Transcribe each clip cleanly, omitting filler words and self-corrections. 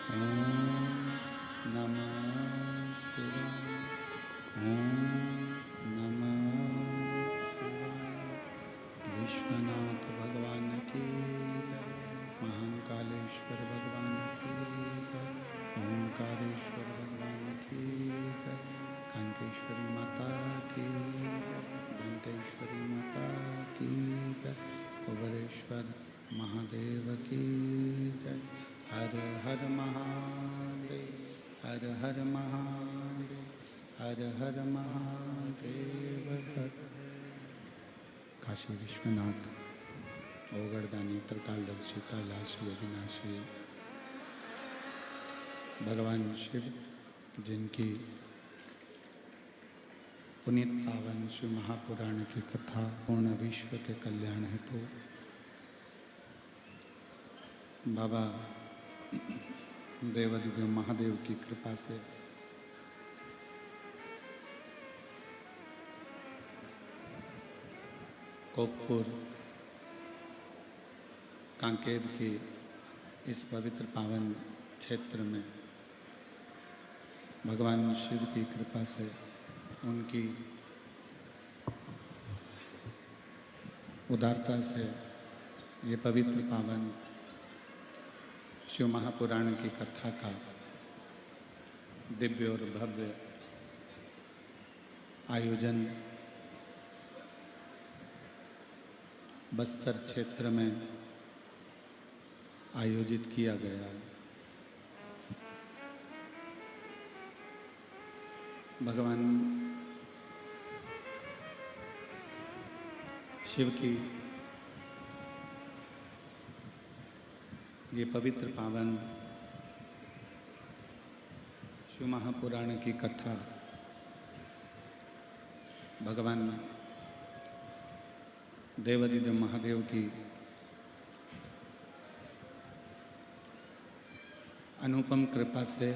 ओम नमः शिवाय। ओम नमः शिवाय। विश्वनाथ भगवान की जय। महाकालेश्वर भगवान की जय। ओंकारेश्वर भगवान की जय। कांकेश्वरी माता की जय। दंतेश्वरी माता की जय। कुबेरेश्वर महादेव की जय। हर हर महादेव, हर हर महादेव, हर हर महादेव हर। काशी विश्वनाथ ओगड़दानी त्रिकालदर्शी कैलाशी अविनाशी भगवान शिव, जिनकी पुनीत पावन शिव महापुराण की कथा पूर्ण विश्व के कल्याण हेतु बाबा देवाधिदेव महादेव की कृपा से कोकपुर कांकेर के इस पवित्र पावन क्षेत्र में भगवान शिव की कृपा से उनकी उदारता से ये पवित्र पावन शिव महापुराण की कथा का दिव्य और भव्य आयोजन बस्तर क्षेत्र में आयोजित किया गया है। भगवान शिव की ये पवित्र पावन शिव महापुराण की कथा भगवान देवाधिदेव महादेव की अनुपम कृपा से,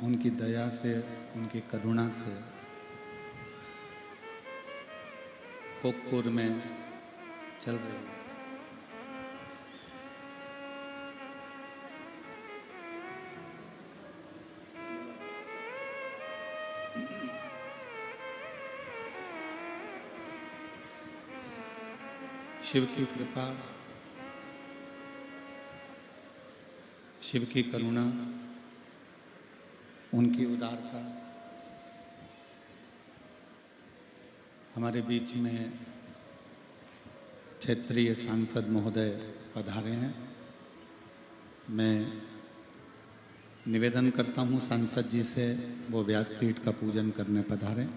उनकी दया से, उनकी करुणा से कोकपुर में चल रही है। शिव की कृपा, शिव की करुणा, उनकी उदारता हमारे बीच में क्षेत्रीय सांसद महोदय पधारे हैं। मैं निवेदन करता हूं सांसद जी से वो व्यासपीठ का पूजन करने पधारें।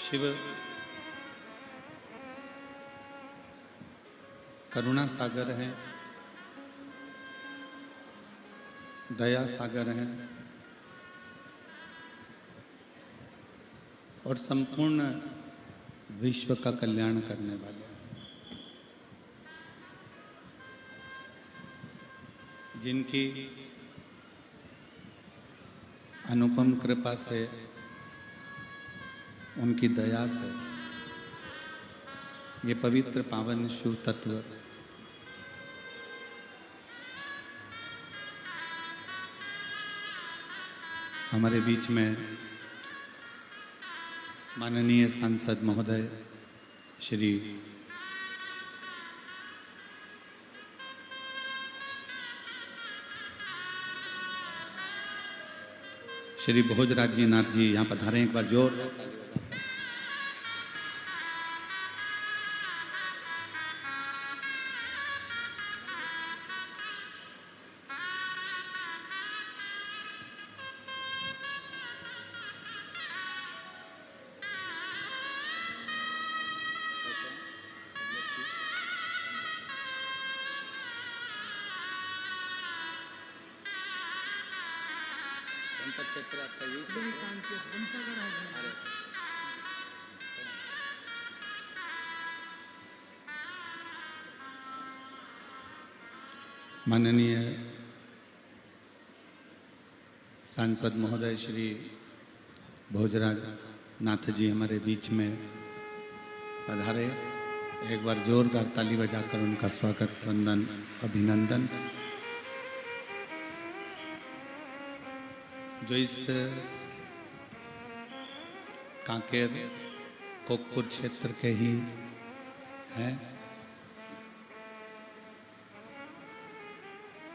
शिव करुणा सागर है, दया सागर है और संपूर्ण विश्व का कल्याण करने वाले हैं। जिनकी अनुपम कृपा से, उनकी दया से ये पवित्र पावन शिव तत्व हमारे बीच में माननीय सांसद महोदय श्री भोजराज जी नाथ जी यहाँ पधारे। एक बार जोर। क्षेत्र आपका माननीय सांसद महोदय श्री भोजराज नाथ जी हमारे बीच में पधारे। एक बार जोरदार ताली बजाकर उनका स्वागत, वंदन, अभिनंदन। जो इस कांकेर कोकपुर क्षेत्र के ही हैं,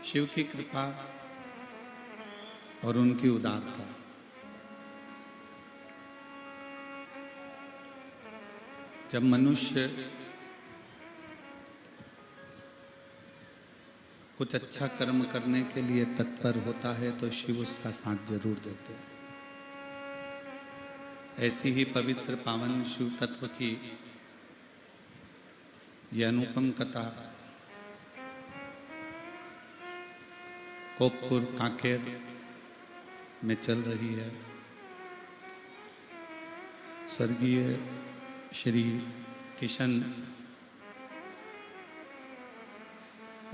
शिव की कृपा और उनकी उदारता जब मनुष्य कुछ अच्छा कर्म करने के लिए तत्पर होता है तो शिव उसका साथ जरूर देते हैं। ऐसी ही पवित्र पावन शिव तत्व की यह अनुपम कथा कोकपुर कांकेर में चल रही है। स्वर्गीय श्री किशन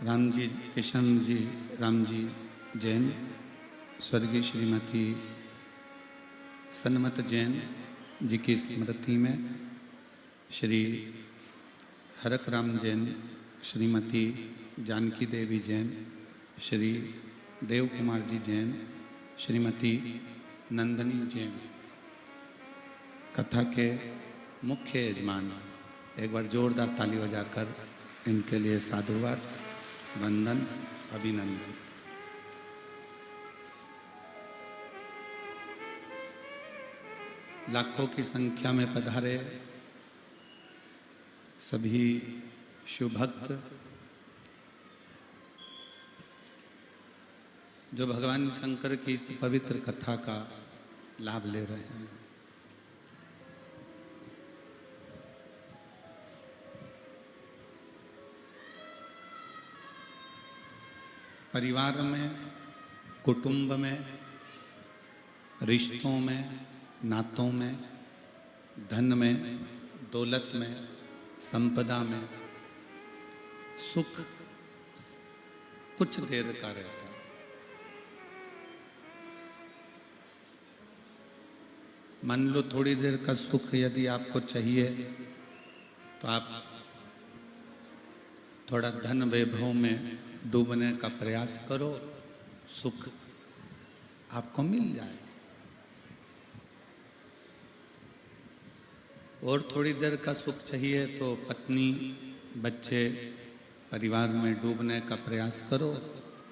रामजी जैन, स्वर्गीय श्रीमती सन्मत जैन जी की स्मृति में श्री हरक राम जैन, श्रीमती जानकी देवी जैन, श्री देव कुमार जी जैन, श्रीमती नंदनी जैन कथा के मुख्य यजमान। एक बार जोरदार ताली बजाकर इनके लिए साधुवाद, वंदन, अभिनंदन। लाखों की संख्या में पधारे सभी शिव भक्त जो भगवान शंकर की इस पवित्र कथा का लाभ ले रहे हैं। परिवार में, कुटुंब में, रिश्तों में, नातों में, धन में, दौलत में, संपदा में सुख कुछ देर का रहता है। मान लो थोड़ी देर का सुख यदि आपको चाहिए तो आप थोड़ा धन वैभव में डूबने का प्रयास करो, सुख आपको मिल जाए। और थोड़ी देर का सुख चाहिए तो पत्नी, बच्चे, परिवार में डूबने का प्रयास करो,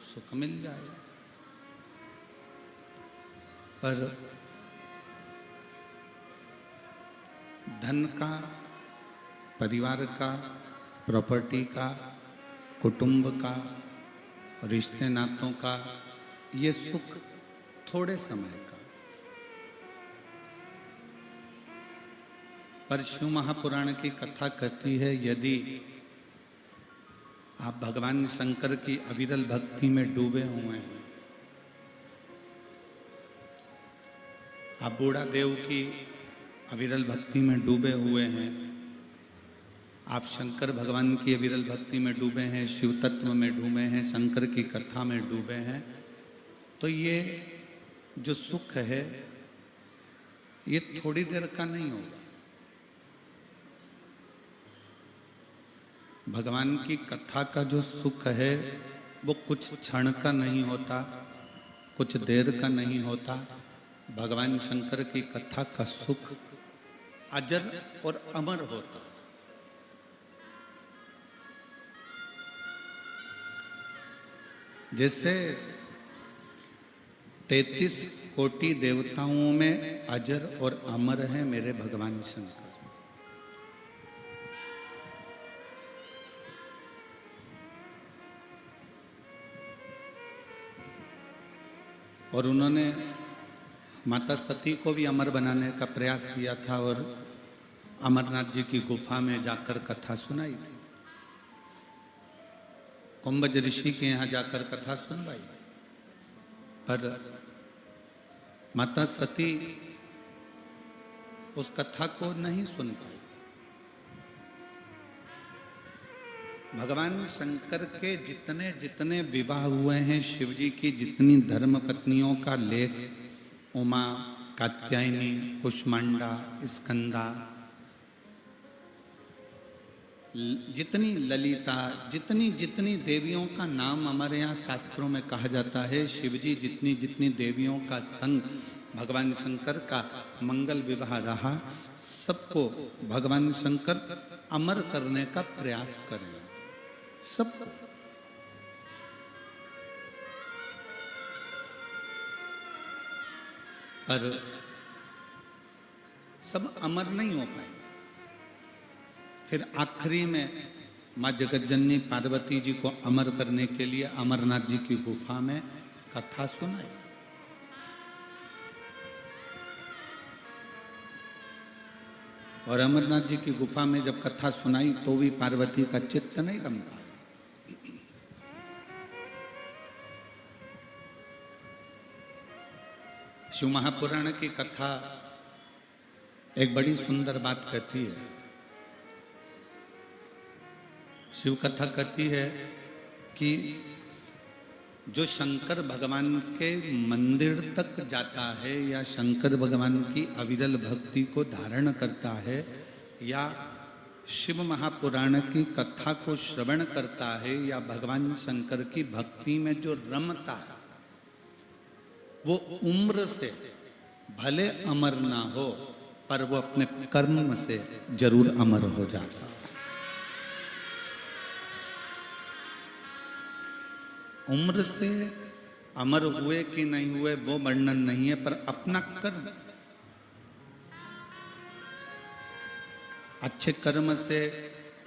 सुख मिल जाए। पर धन का, परिवार का, प्रॉपर्टी का, कुटुंब का, रिश्ते नातों का ये सुख थोड़े समय का। पर शिव महापुराण की कथा कहती है यदि आप भगवान शंकर की अविरल भक्ति में डूबे हुए हैं, आप बूढ़ा देव की अविरल भक्ति में डूबे हुए हैं, आप शंकर भगवान की अविरल भक्ति में डूबे हैं, शिव तत्व में डूबे हैं, शंकर की कथा में डूबे हैं, तो ये जो सुख है ये थोड़ी देर का नहीं होगा। भगवान की कथा का जो सुख है वो कुछ क्षण का नहीं होता, कुछ देर का नहीं होता। भगवान शंकर की कथा का सुख अजर और अमर होता है। जैसे 33 कोटि देवताओं में अजर और अमर है मेरे भगवान शंकर। और उन्होंने माता सती को भी अमर बनाने का प्रयास किया था और अमरनाथ जी की गुफा में जाकर कथा सुनाई थी। कुंभज ऋषि के यहाँ जाकर कथा सुनवाई, पर माता सती उस कथा को नहीं सुन पाई। भगवान शंकर के जितने जितने विवाह हुए हैं, शिव जी की जितनी धर्म पत्नियों का लेख, उमा, कात्यायनी, कुष्मांडा, स्कंदा, जितनी ललिता, जितनी जितनी देवियों का नाम हमारे यहाँ शास्त्रों में कहा जाता है, शिवजी जितनी जितनी देवियों का संग भगवान शंकर का मंगल विवाह रहा, सबको भगवान शंकर अमर करने का प्रयास करें, सबको। पर सब अमर नहीं हो पाए। फिर आखिरी में माँ जगतजननी पार्वती जी को अमर करने के लिए अमरनाथ जी की गुफा में कथा सुनाई। और अमरनाथ जी की गुफा में जब कथा सुनाई तो भी पार्वती का चित्त नहीं रम पाया। शिव महापुराण की कथा एक बड़ी सुंदर बात कहती है। शिव कथा कहती है कि जो शंकर भगवान के मंदिर तक जाता है या शंकर भगवान की अविरल भक्ति को धारण करता है या शिव महापुराण की कथा को श्रवण करता है या भगवान शंकर की भक्ति में जो रमता है, वो उम्र से भले अमर ना हो पर वो अपने कर्म से जरूर अमर हो जाता है। उम्र से अमर हुए कि नहीं हुए वो वर्णन नहीं है, पर अपना कर्म, अच्छे कर्म से,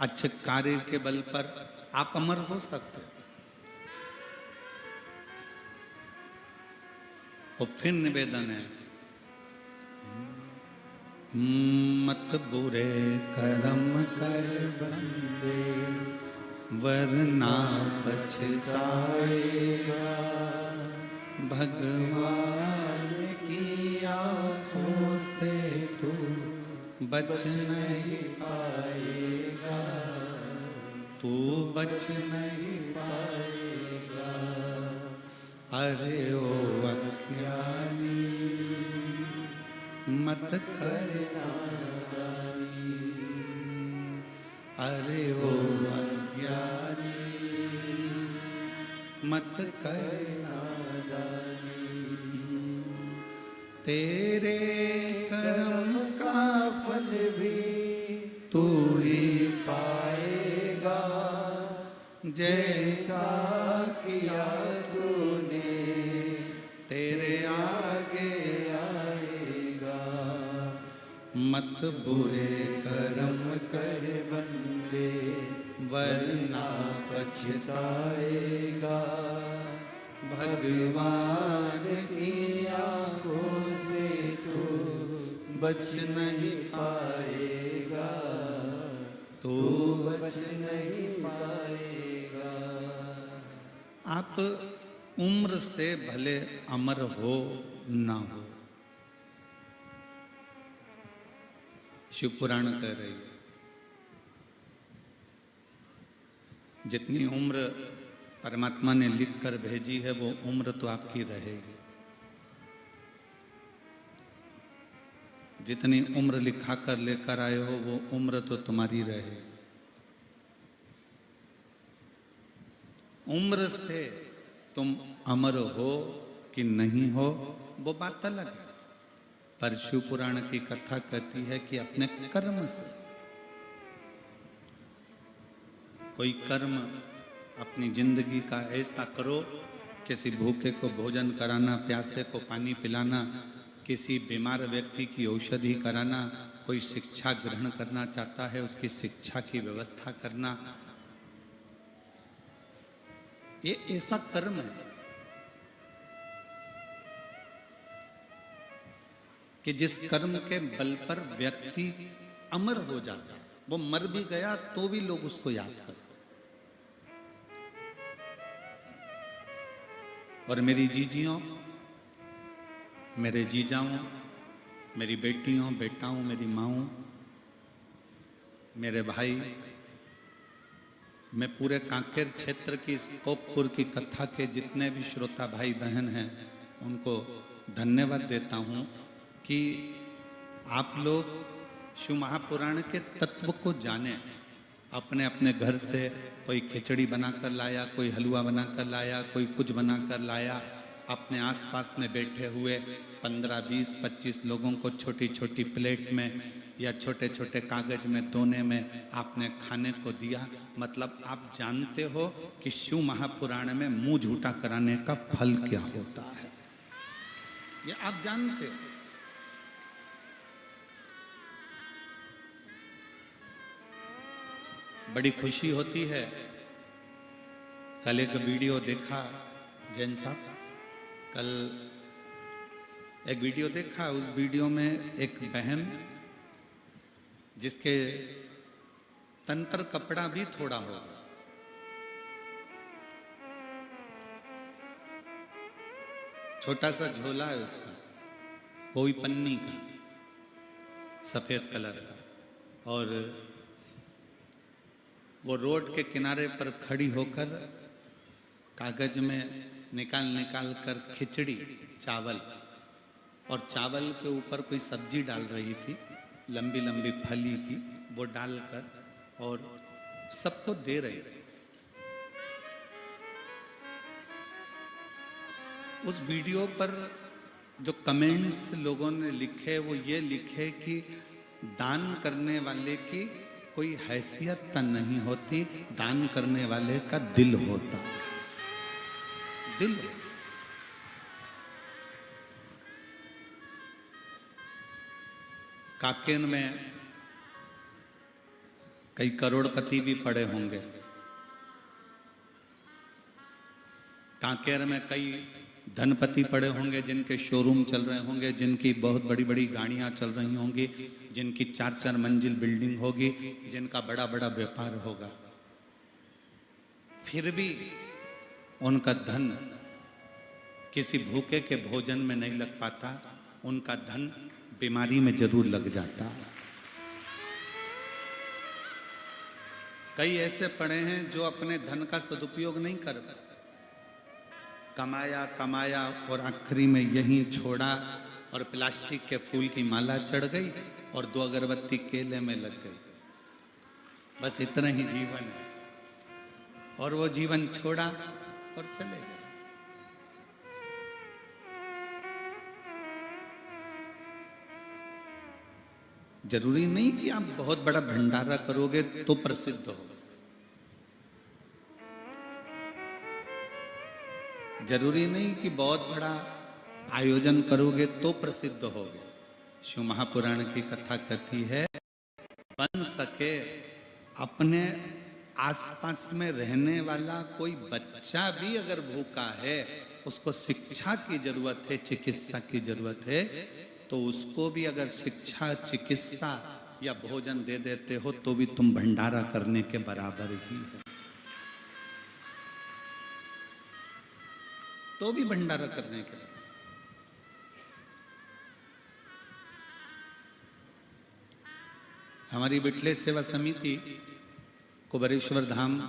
अच्छे कार्य के बल पर आप अमर हो सकते हो। और फिर निवेदन है, मत बुरे कर्म कर बंदे वरना पछताएगा, भगवान की आंखों से तू बच नहीं पाएगा, तू बच नहीं पाएगा। अरे ओ अज्ञानी मत कर नादानी, अरे ओ अज्ञानी मत कर नादानी। तेरे कर्म का फल भी तू ही पाएगा, जैसा किया तूने तेरे आगे आएगा। मत बुरे कर्म कर बंदे वरना पछताएगा, भगवान की आंखों से तू बच नहीं पाएगा, तू बच नहीं पाएगा। आप उम्र से भले अमर हो ना हो, शिव पुराण कह रही है, जितनी उम्र परमात्मा ने लिख कर भेजी है वो उम्र तो आपकी रहेगी। जितनी उम्र लिखा कर लेकर आए हो वो उम्र तो तुम्हारी रहेगी। उम्र से तुम अमर हो कि नहीं हो वो बात अलग है, पर शिव पुराण की कथा कहती है कि अपने कर्म से, कोई कर्म अपनी जिंदगी का ऐसा करो, किसी भूखे को भोजन कराना, प्यासे को पानी पिलाना, किसी बीमार व्यक्ति की औषधि कराना, कोई शिक्षा ग्रहण करना चाहता है उसकी शिक्षा की व्यवस्था करना, ये ऐसा कर्म है कि जिस कर्म के बल पर व्यक्ति अमर हो जाता है। वो मर भी गया तो भी लोग उसको याद करते। और मेरी जीजियों, मेरे जीजाओं, मेरी बेटियों, बेटाओं, मेरी माओं, मेरे भाई, मैं पूरे कांकेर क्षेत्र की स्कोपपुर की कथा के जितने भी श्रोता भाई बहन हैं उनको धन्यवाद देता हूं कि आप लोग शिव महापुराण के तत्व को जाने, अपने अपने घर से कोई खिचड़ी बनाकर लाया, कोई हलवा बनाकर लाया, कोई कुछ बनाकर लाया। अपने आसपास में बैठे हुए 15, 20, 25 लोगों को छोटी छोटी प्लेट में या छोटे छोटे कागज में दोने में आपने खाने को दिया। मतलब आप जानते हो कि शिव महापुराण में मुंह झूठा कराने का फल क्या होता है, ये आप जानते हो। बड़ी खुशी होती है। कल एक वीडियो देखा, जैन साहब, कल एक वीडियो देखा। उस वीडियो में एक बहन जिसके तन पर कपड़ा भी थोड़ा होगा, छोटा सा झोला है उसका, वो भी पन्नी का, सफेद कलर का, और वो रोड के किनारे पर खड़ी होकर कागज में निकाल निकाल कर खिचड़ी, चावल, और चावल के ऊपर कोई सब्जी डाल रही थी, लंबी लंबी फली की, वो डालकर और सबको दे रही थी। उस वीडियो पर जो कमेंट्स लोगों ने लिखे वो ये लिखे कि दान करने वाले की कोई हैसियत तो नहीं होती, दान करने वाले का दिल होता है, दिल। काकेन में कई करोड़पति भी पड़े होंगे, कांकेर में कई धनपति पड़े होंगे जिनके शोरूम चल रहे होंगे, जिनकी बहुत बड़ी बड़ी गाड़ियां चल रही होंगी, जिनकी 4-4 मंजिल बिल्डिंग होगी, जिनका बड़ा बड़ा व्यापार होगा। फिर भी उनका धन किसी भूखे के भोजन में नहीं लग पाता, उनका धन बीमारी में जरूर लग जाता है। कई ऐसे पड़े हैं जो अपने धन का सदुपयोग नहीं कर पाते, कमाया कमाया और आखिरी में यहीं छोड़ा, और प्लास्टिक के फूल की माला चढ़ गई और 2 अगरबत्ती केले में लग गई। बस इतना ही जीवन है, और वो जीवन छोड़ा और चले गए। जरूरी नहीं कि आप बहुत बड़ा भंडारा करोगे तो प्रसिद्ध हो, जरूरी नहीं कि बहुत बड़ा आयोजन करोगे तो प्रसिद्ध होगे। शिव महापुराण की कथा कहती है, बन सके अपने आसपास में रहने वाला कोई बच्चा भी अगर भूखा है, उसको शिक्षा की जरूरत है, चिकित्सा की जरूरत है, तो उसको भी अगर शिक्षा, चिकित्सा या भोजन दे देते हो तो भी तुम भंडारा करने के बराबर ही हो, तो भी भंडारा करने के बराबर। हमारी बिटले सेवा समिति कुबेरेश्वर धाम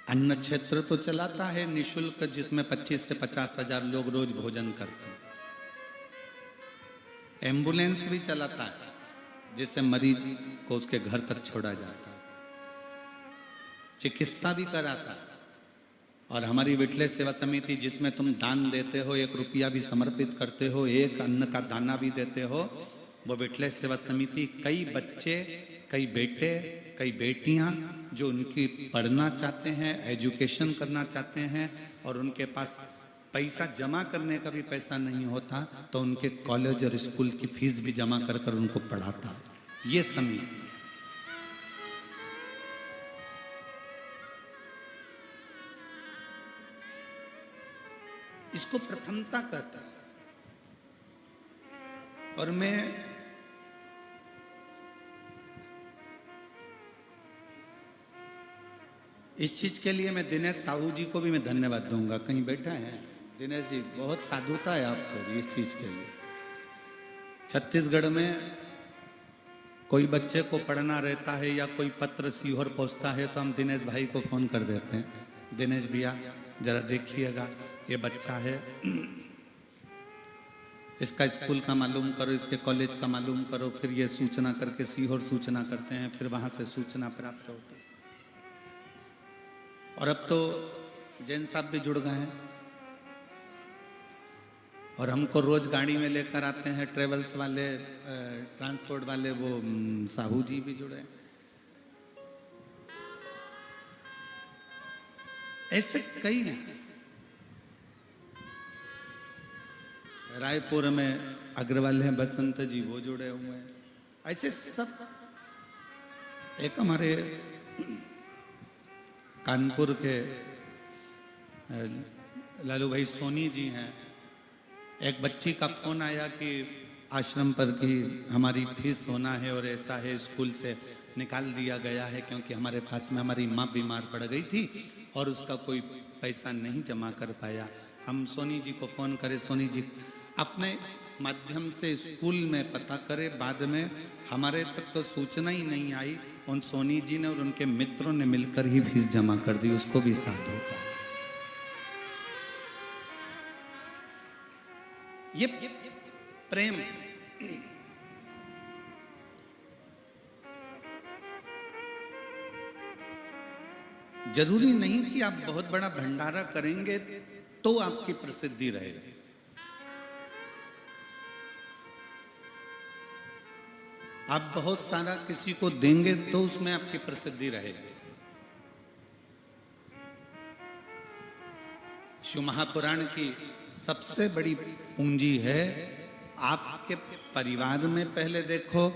अन्न क्षेत्र तो चलाता है निशुल्क, जिसमें 25 से 50 हजार लोग रोज भोजन करते हैं। एम्बुलेंस भी चलाता है, जिससे मरीज को उसके घर तक छोड़ा जाता है, चिकित्सा भी कराता है। और हमारी विठले सेवा समिति, जिसमें तुम दान देते हो, 1 रुपया भी समर्पित करते हो, 1 अन्न का दाना भी देते हो, वो विठले सेवा समिति कई बच्चे, कई बेटे, कई बेटियां जो उनकी पढ़ना चाहते हैं, एजुकेशन करना चाहते हैं, और उनके पास पैसा जमा करने का भी पैसा नहीं होता, तो उनके कॉलेज और स्कूल की फीस भी जमा कर कर उनको पढ़ाता है ये समिति। इसको प्रथमता कहता है। और मैं इस चीज के लिए मैं दिनेश साहू जी को भी मैं धन्यवाद दूंगा। कहीं बैठा है दिनेश जी, बहुत साधुता है आपको इस चीज के लिए। छत्तीसगढ़ में कोई बच्चे को पढ़ना रहता है या कोई पत्र सीहोर पहुंचता है तो हम दिनेश भाई को फोन कर देते हैं, दिनेश भैया जरा देखिएगा ये बच्चा है, इसका स्कूल का मालूम करो, इसके कॉलेज का मालूम करो, फिर ये सूचना करके सीहोर सूचना करते हैं, फिर वहाँ से सूचना प्राप्त होती है। और अब तो जैन साहब भी जुड़ गए हैं और हमको रोज गाड़ी में लेकर आते हैं ट्रेवल्स वाले, ट्रांसपोर्ट वाले, वो साहू जी भी जुड़े। ऐसे कई हैं। रायपुर में अग्रवाल हैं बसंत जी, वो जुड़े हुए हैं। ऐसे सब। एक हमारे कानपुर के लालू भाई सोनी जी हैं। एक बच्ची का फोन आया कि आश्रम पर की हमारी फीस होना है और ऐसा है, स्कूल से निकाल दिया गया है क्योंकि हमारे पास में हमारी माँ बीमार पड़ गई थी और उसका कोई पैसा नहीं जमा कर पाया। हम सोनी जी को फोन करे, सोनी जी अपने माध्यम से स्कूल में पता करे, बाद में हमारे तक तो सूचना ही नहीं आई। उन सोनी जी ने और उनके मित्रों ने मिलकर ही फीस जमा कर दी, उसको भी साथ होता है। ये प्रेम है। जरूरी नहीं कि आप बहुत बड़ा भंडारा करेंगे तो आपकी प्रसिद्धि रहेगी। आप बहुत सारा किसी को देंगे तो उसमें आपकी प्रसिद्धि रहेगी। शिव महापुराण की सबसे बड़ी पूंजी है, आपके परिवार में पहले देखो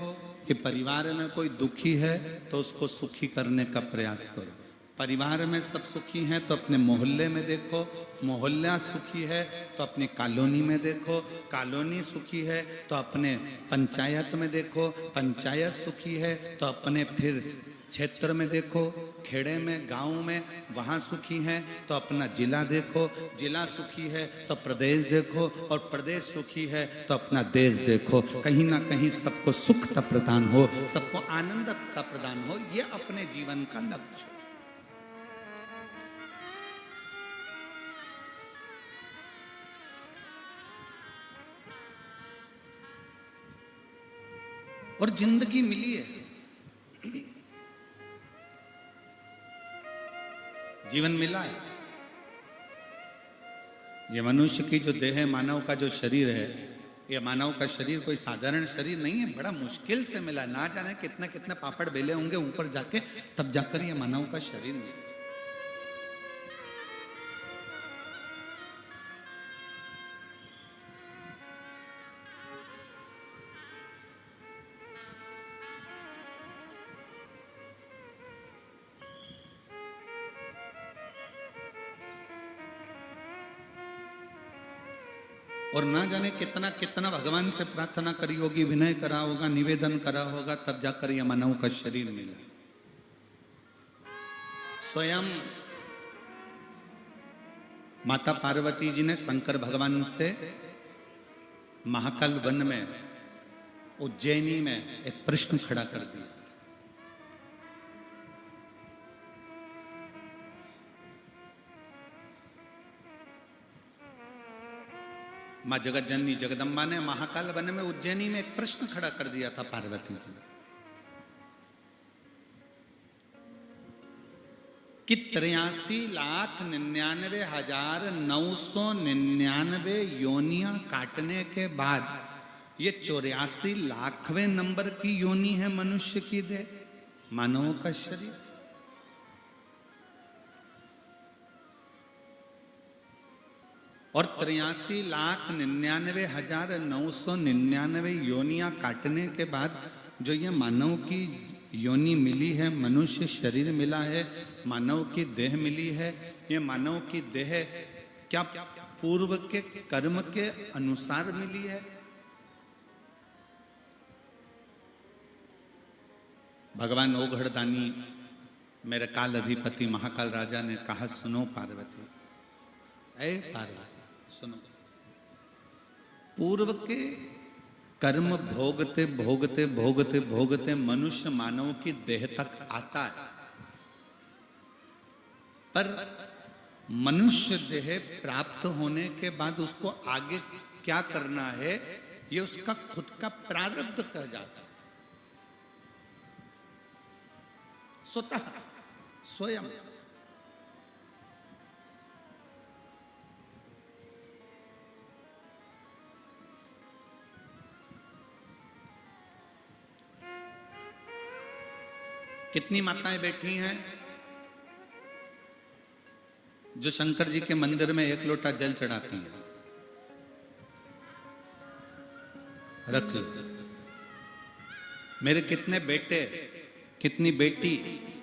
कि परिवार में कोई दुखी है तो उसको सुखी करने का प्रयास करो। परिवार में सब सुखी हैं तो अपने मोहल्ले में देखो, मोहल्ला सुखी है तो अपनी कॉलोनी में देखो, कॉलोनी सुखी है तो अपने पंचायत में देखो, पंचायत सुखी है तो अपने फिर क्षेत्र में देखो, खेड़े में, गांव में, वहाँ सुखी हैं तो अपना जिला देखो, जिला सुखी है तो प्रदेश देखो, और प्रदेश सुखी है तो अपना देश देखो। कहीं ना कहीं सबको सुखता प्रदान हो, सबको आनंदता प्रदान हो, ये अपने जीवन का लक्ष्य। और जिंदगी मिली है, जीवन मिला है। ये मनुष्य की जो देह है, मानव का जो शरीर है, ये मानव का शरीर कोई साधारण शरीर नहीं है, बड़ा मुश्किल से मिला। ना जाने कितने कितने पापड़ बेले होंगे ऊपर जाके, तब जाकर ये मानव का शरीर मिला। और ना जाने कितना कितना भगवान से प्रार्थना करी होगी, विनय करा होगा, निवेदन करा होगा, तब जाकर यह मानव का शरीर मिला। स्वयं माता पार्वती जी ने शंकर भगवान से महाकाल वन में, उज्जैनी में एक प्रश्न खड़ा कर दिया। माँ जगत जननी जगदम्बा ने महाकाल वन में, उज्जैनी में एक प्रश्न खड़ा कर दिया था पार्वती जी कि 83,99,999 योनियां काटने के बाद ये 84,00,000वें नंबर की योनि है मनुष्य की देह, मानव का शरीर। और 83,99,999 योनियां काटने के बाद जो ये मानव की योनि मिली है, मनुष्य शरीर मिला है, मानव की देह मिली है, ये मानव की देह क्या पूर्व के कर्म के अनुसार मिली है? भगवान ओघड़दानी, मेरे काल अधिपति महाकाल राजा ने कहा, सुनो पार्वती, ऐ पार्वती सुनो, पूर्व के कर्म भोगते भोगते भोगते भोगते मनुष्य मानव की देह तक आता है, पर मनुष्य देह प्राप्त होने के बाद उसको आगे क्या करना है, ये उसका खुद का प्रारब्ध कह जाता है। स्वतः, स्वयं। कितनी माताएं बैठी हैं जो शंकर जी के मंदिर में एक लोटा जल चढ़ाती हैं? रख लो। मेरे कितने बेटे, कितनी बेटी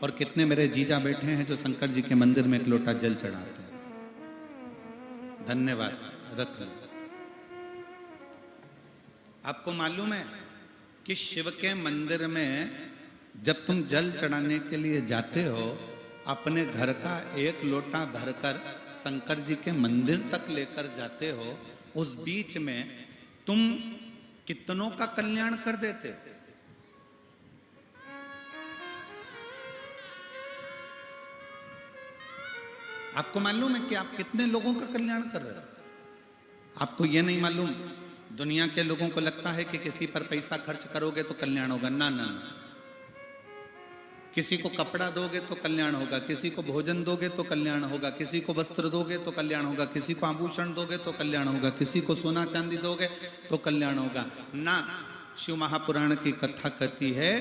और कितने मेरे जीजा बैठे हैं जो शंकर जी के मंदिर में एक लोटा जल चढ़ाते हैं? धन्यवाद, रख लो। आपको मालूम है कि शिव के मंदिर में जब तुम जल चढ़ाने के लिए जाते हो, अपने घर का एक लोटा भरकर शंकर जी के मंदिर तक लेकर जाते हो, उस बीच में तुम कितनों का कल्याण कर देते हो। आपको मालूम है कि आप कितने लोगों का कल्याण कर रहे हो? आपको यह नहीं मालूम। दुनिया के लोगों को लगता है कि किसी पर पैसा खर्च करोगे तो कल्याण होगा। ना ना ना। किसी को कपड़ा दोगे तो कल्याण होगा, किसी को भोजन दोगे तो कल्याण होगा, किसी को वस्त्र दोगे तो कल्याण होगा, किसी को आभूषण दोगे तो कल्याण होगा, किसी को सोना चांदी दोगे तो कल्याण होगा। ना, शिव महापुराण की कथा कहती है,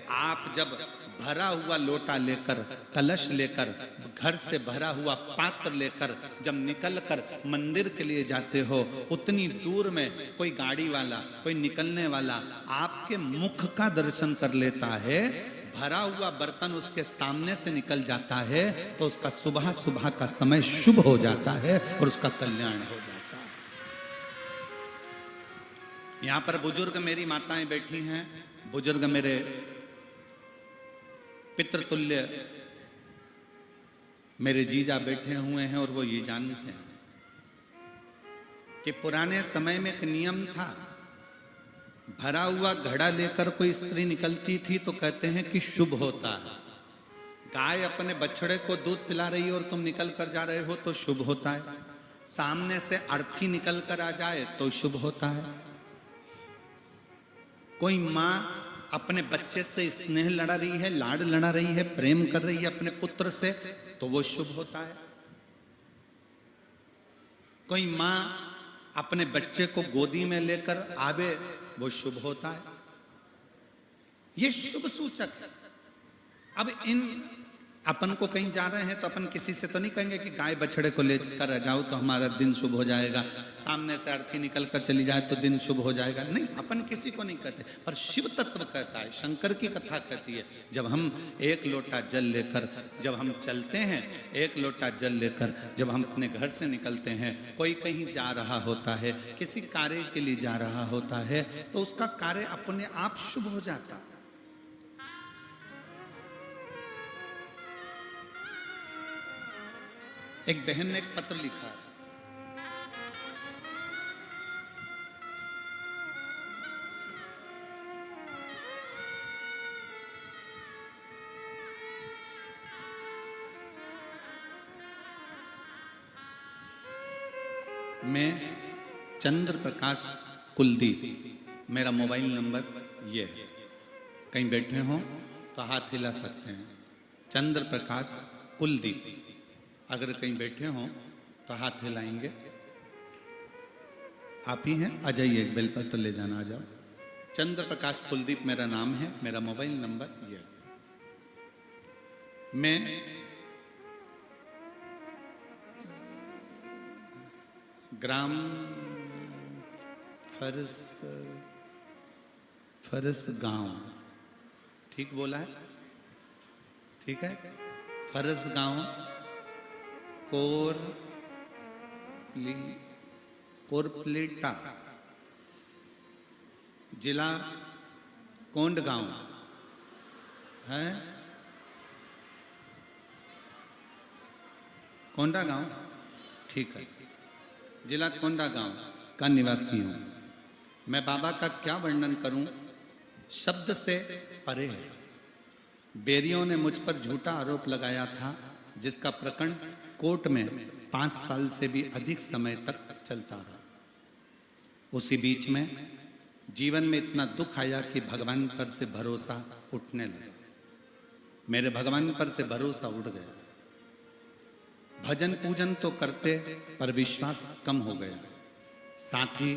आप जब भरा हुआ लोटा लेकर, कलश लेकर, घर से भरा हुआ पात्र लेकर जब निकल कर मंदिर के लिए जाते हो, उतनी दूर में कोई गाड़ी वाला, कोई निकलने वाला आपके मुख का दर्शन कर लेता है, भरा हुआ बर्तन उसके सामने से निकल जाता है, तो उसका सुबह सुबह का समय शुभ हो जाता है और उसका कल्याण हो जाता है। यहां पर बुजुर्ग मेरी माताएं बैठी हैं, बुजुर्ग मेरे पितृतुल्य मेरे जीजा बैठे हुए हैं, और वो ये जानते हैं कि पुराने समय में एक नियम था, भरा हुआ घड़ा लेकर कोई स्त्री निकलती थी तो कहते हैं कि शुभ होता है। गाय अपने बछड़े को दूध पिला रही है और तुम निकल कर जा रहे हो तो शुभ होता है। सामने से अर्थी निकल कर आ जाए तो शुभ होता है। कोई माँ अपने बच्चे से स्नेह लड़ा रही है, लाड लड़ा रही है, प्रेम कर रही है अपने पुत्र से, तो वो शुभ होता है। कोई माँ अपने बच्चे को गोदी में लेकर आवे, वो शुभ होता है। ये शुभ सूचक। अब इन अपन को कहीं जा रहे हैं तो अपन किसी से तो नहीं कहेंगे कि गाय बछड़े को लेकर जाओ तो हमारा दिन शुभ हो जाएगा, सामने से अर्थी निकल कर चली जाए तो दिन शुभ हो जाएगा। नहीं, अपन किसी को नहीं कहते, पर शिव तत्व कहता है, शंकर की कथा कहती है, जब हम एक लोटा जल लेकर जब हम चलते हैं, एक लोटा जल लेकर जब हम अपने घर से निकलते हैं, कोई कहीं जा रहा होता है, किसी कार्य के लिए जा रहा होता है, तो उसका कार्य अपने आप शुभ हो जाता है। एक बहन ने एक पत्र लिखा है, मैं चंद्र प्रकाश कुलदीप, मेरा मोबाइल नंबर ये है, कहीं बैठे हो तो हाथ हिला सकते हैं। चंद्र प्रकाश कुलदीप, अगर कहीं बैठे हो तो हाथ हिलाएंगे। आप ही हैं? आ जाइए, एक बेलपत्र ले जाना, आ जाओ। चंद्र प्रकाश कुलदीप मेरा नाम है, मेरा मोबाइल नंबर ये। मैं ग्राम फरस गांव, ठीक बोला है? ठीक है, फरस गांव, कोरपलेटा, जिला कोंडगांव है, कोंडागांव, ठीक है, जिला कोंडागांव का निवासी हूं। मैं बाबा का क्या वर्णन करूं, शब्द से परे है। बेरियों ने मुझ पर झूठा आरोप लगाया था, जिसका प्रकरण कोर्ट में 5 साल से भी अधिक समय तक चलता रहा। उसी बीच में जीवन में इतना दुख आया कि भगवान पर से भरोसा उठने लगा। मेरे भगवान पर से भरोसा उठ गया। भजन पूजन तो करते पर विश्वास कम हो गया। साथ ही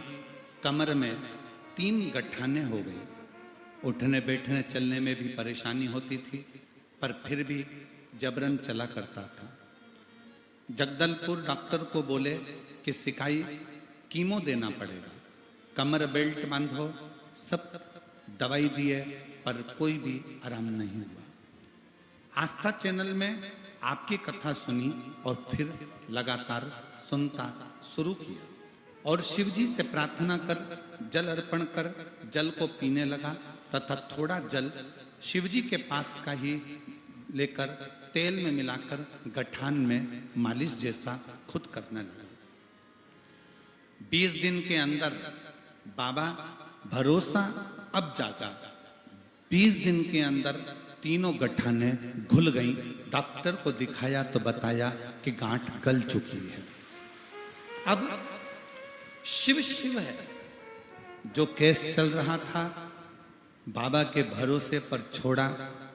कमर में 3 गठाने हो गई। उठने बैठने चलने में भी परेशानी होती थी, पर फिर भी जबरन चला करता था। जगदलपुर डॉक्टर को बोले कि सिकाई कीमो देना पड़ेगा, कमर बेल्ट बांधो, सब दवाई दिए पर कोई भी आराम नहीं हुआ। आस्था चैनल में आपकी कथा सुनी और फिर लगातार सुनता शुरू किया और शिव जी से प्रार्थना कर जल अर्पण कर जल को पीने लगा तथा थोड़ा जल शिव जी के पास का ही लेकर तेल में मिलाकर गठान में मालिश जैसा खुद करने लगा। 20 दिन के अंदर बाबा भरोसा अब जागा। 20 दिन के अंदर तीनों गठाने घुल गई। डॉक्टर को दिखाया तो बताया कि गांठ गल चुकी है। अब शिव शिव है। जो केस चल रहा था बाबा के भरोसे पर छोड़ा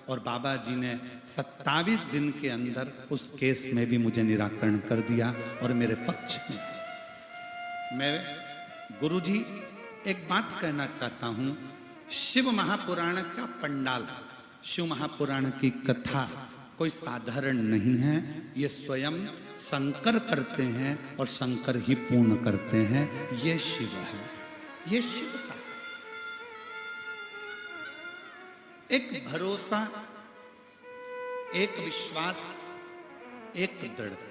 और बाबा जी ने 27 दिन के अंदर उस केस में भी मुझे निराकरण कर दिया और मेरे पक्ष में। मैं गुरुजी एक बात कहना चाहता हूं। शिव महापुराण का पंडाल, शिव महापुराण की कथा कोई साधारण नहीं है। ये स्वयं शंकर करते हैं और शंकर ही पूर्ण करते हैं। ये शिव है, ये शिव का एक भरोसा, एक विश्वास, एक दृढ़ता।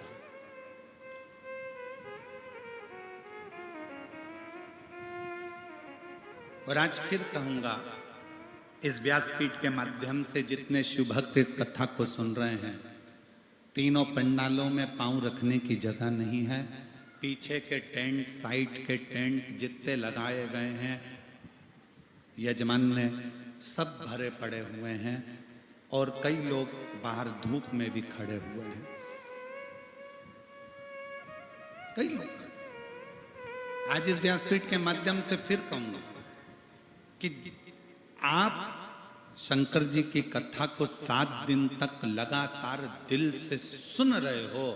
और आज फिर कहूंगा, इस व्यासपीठ के माध्यम से जितने शिव भक्त इस कथा को सुन रहे हैं, तीनों पंडालों में पांव रखने की जगह नहीं है। पीछे के टेंट, साइड के टेंट जितने लगाए गए हैं यजमान ने, सब भरे पड़े हुए हैं और कई लोग बाहर धूप में भी खड़े हुए हैं। कई लोग। आज इस व्यासपीठ के माध्यम से फिर कहूंगा कि आप शंकर जी की कथा को 7 दिन तक लगातार दिल से सुन रहे हो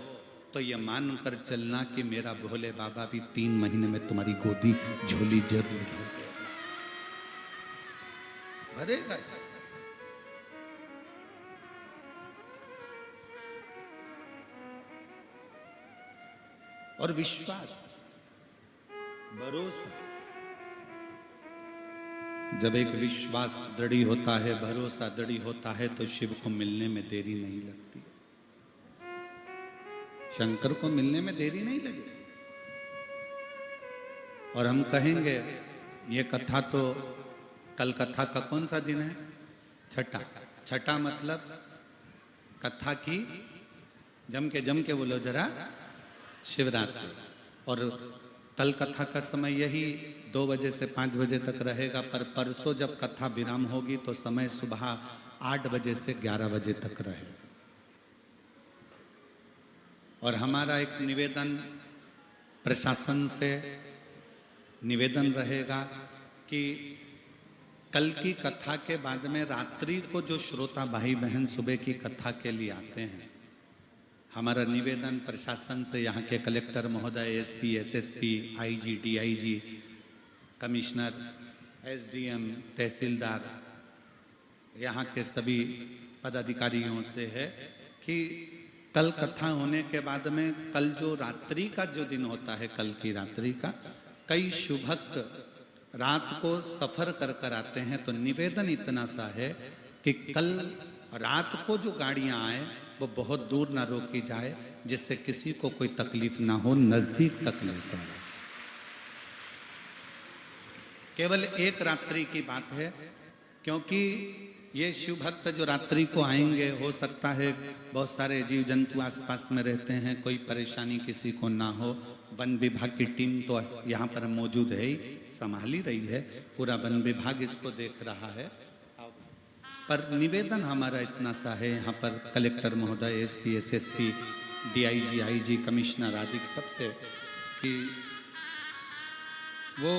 तो ये मानकर चलना कि मेरा भोले बाबा भी 3 महीने में तुम्हारी गोदी झोली जरूर भरेगा। और विश्वास, भरोसा, जब एक विश्वास दृढ़ होता है, भरोसा दृढ़ होता है तो शिव को मिलने में देरी नहीं लगती। शंकर को मिलने में देरी नहीं लगेगी। और हम कहेंगे ये कथा तो, कल कथा का कौन सा दिन है? छठा। छठा मतलब कथा की जम के बोलो जरा, शिवरात्रि। और कल कथा का समय यही 2 बजे से 5 बजे तक रहेगा, पर परसों जब कथा विराम होगी तो समय सुबह 8 बजे से 11 बजे तक रहेगा। और हमारा एक निवेदन प्रशासन से निवेदन रहेगा कि कल की कथा के बाद में रात्रि को जो श्रोता भाई बहन सुबह की कथा के लिए आते हैं, हमारा निवेदन प्रशासन से, यहाँ के कलेक्टर महोदय, SP, SSP, IG, DIG, commissioner, SDM, tehsildar, यहाँ के सभी पदाधिकारियों से है कि कल कथा होने के बाद में, कल जो रात्रि का जो दिन होता है, कल की रात्रि का, कई शुभ भक्त रात को सफर कर कर आते हैं। तो निवेदन इतना सा है कि कल रात को जो गाड़ियां आए वो बहुत दूर ना रोकी जाए, जिससे किसी को कोई तकलीफ ना हो, नजदीक तक ले जाए। केवल एक रात्रि की बात है, क्योंकि ये शिव भक्त जो रात्रि को आएंगे, हो सकता है बहुत सारे जीव जंतु आसपास में रहते हैं, कोई परेशानी किसी को ना हो। वन विभाग की टीम तो यहाँ पर मौजूद है ही, संभाल ही रही है, पूरा वन विभाग इसको देख रहा है। पर निवेदन हमारा इतना सा है यहाँ पर कलेक्टर महोदय, SP, SSP, DIG, IG, commissioner आदि सबसे कि वो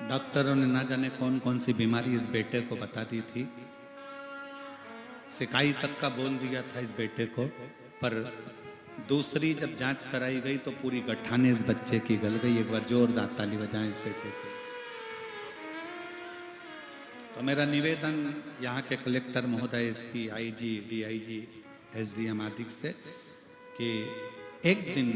डॉक्टरों ने ना जाने कौन कौन सी बीमारी इस बेटे को बता दी थी। सिकाई तक का बोल दिया था इस बेटे को, पर दूसरी जब जांच कराई गई तो पूरी गठाने इस बच्चे की गल गई। एक बार जोरदार ताली बजाएं इस बेटे को। तो मेरा निवेदन यहाँ के कलेक्टर महोदय, इसकी आईजी, डीआईजी, एसडीएम आदि से कि एक दिन,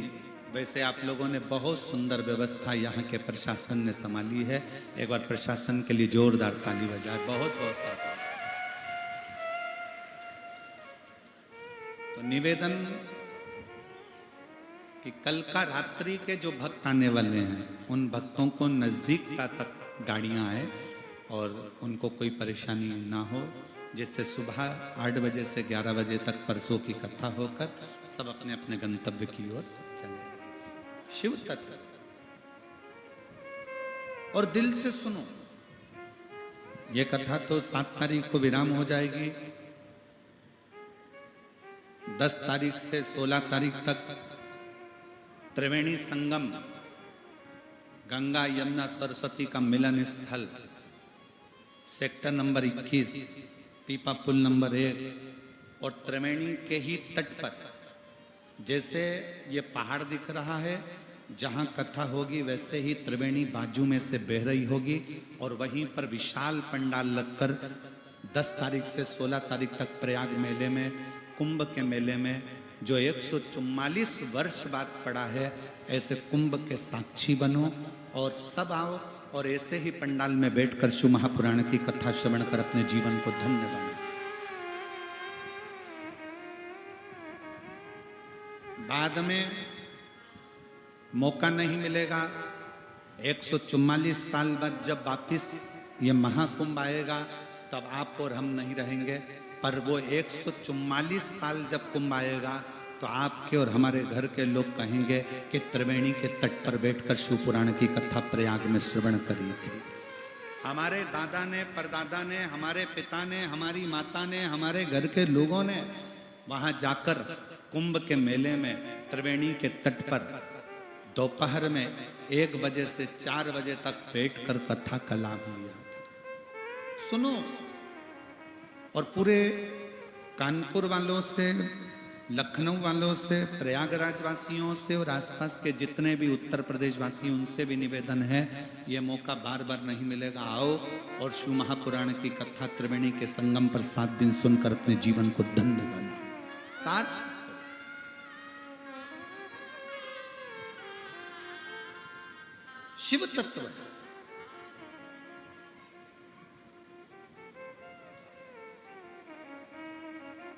वैसे आप लोगों ने बहुत सुंदर व्यवस्था यहाँ के प्रशासन ने संभाली है, एक बार प्रशासन के लिए जोरदार ताली बजाए। बहुत बहुत सारा तो निवेदन कि कल का रात्रि के जो भक्त आने वाले हैं उन भक्तों को नजदीकता तक गाड़ियां आए और उनको कोई परेशानी ना हो, जिससे सुबह 8 बजे से 11 बजे तक परसों की कथा होकर सब अपने अपने गंतव्य की ओर चले। शिव तत्व और दिल से सुनो। ये कथा तो 7 तारीख को विराम हो जाएगी। 10 तारीख से 16 तारीख तक त्रिवेणी संगम, गंगा यमुना सरस्वती का मिलन स्थल, सेक्टर नंबर 21, पीपा पुल नंबर 1 और त्रिवेणी के ही तट पर, जैसे ये पहाड़ दिख रहा है, जहां कथा होगी वैसे ही त्रिवेणी बाजू में से बह रही होगी और वहीं पर विशाल पंडाल लगकर 10 तारीख से 16 तारीख तक प्रयाग मेले में, कुंभ के मेले में, जो 144 वर्ष बाद पड़ा है, ऐसे कुंभ के साक्षी बनो और सब आओ और ऐसे ही पंडाल में बैठकर शिव महापुराण की कथा श्रवण कर अपने जीवन को धन्य बनाओ। बाद में मौका नहीं मिलेगा। 144 साल बाद जब वापिस ये महाकुंभ आएगा तब आप और हम नहीं रहेंगे, पर वो 144 साल जब कुंभ आएगा तो आपके और हमारे घर के लोग कहेंगे कि त्रिवेणी के तट पर बैठकर शिव पुराण की कथा प्रयाग में श्रवण करी थी। हमारे दादा ने, परदादा ने, हमारे पिता ने, हमारी माता ने, हमारे घर के लोगों ने वहां जाकर कुंभ के मेले में त्रिवेणी के तट पर दोपहर में 1 बजे से 4 बजे तक बैठकर कथा का लाभ लिया था। सुनो। और पूरे कानपुर वालों से, लखनऊ वालों से, प्रयागराज वासियों से और आसपास के जितने भी उत्तर प्रदेश वासी, उनसे भी निवेदन है, ये मौका बार बार नहीं मिलेगा। आओ और शिव महापुराण की कथा त्रिवेणी के संगम पर 7 दिन सुनकर अपने जीवन को धन्य बनाओ। सार्थ शिव तत्व है।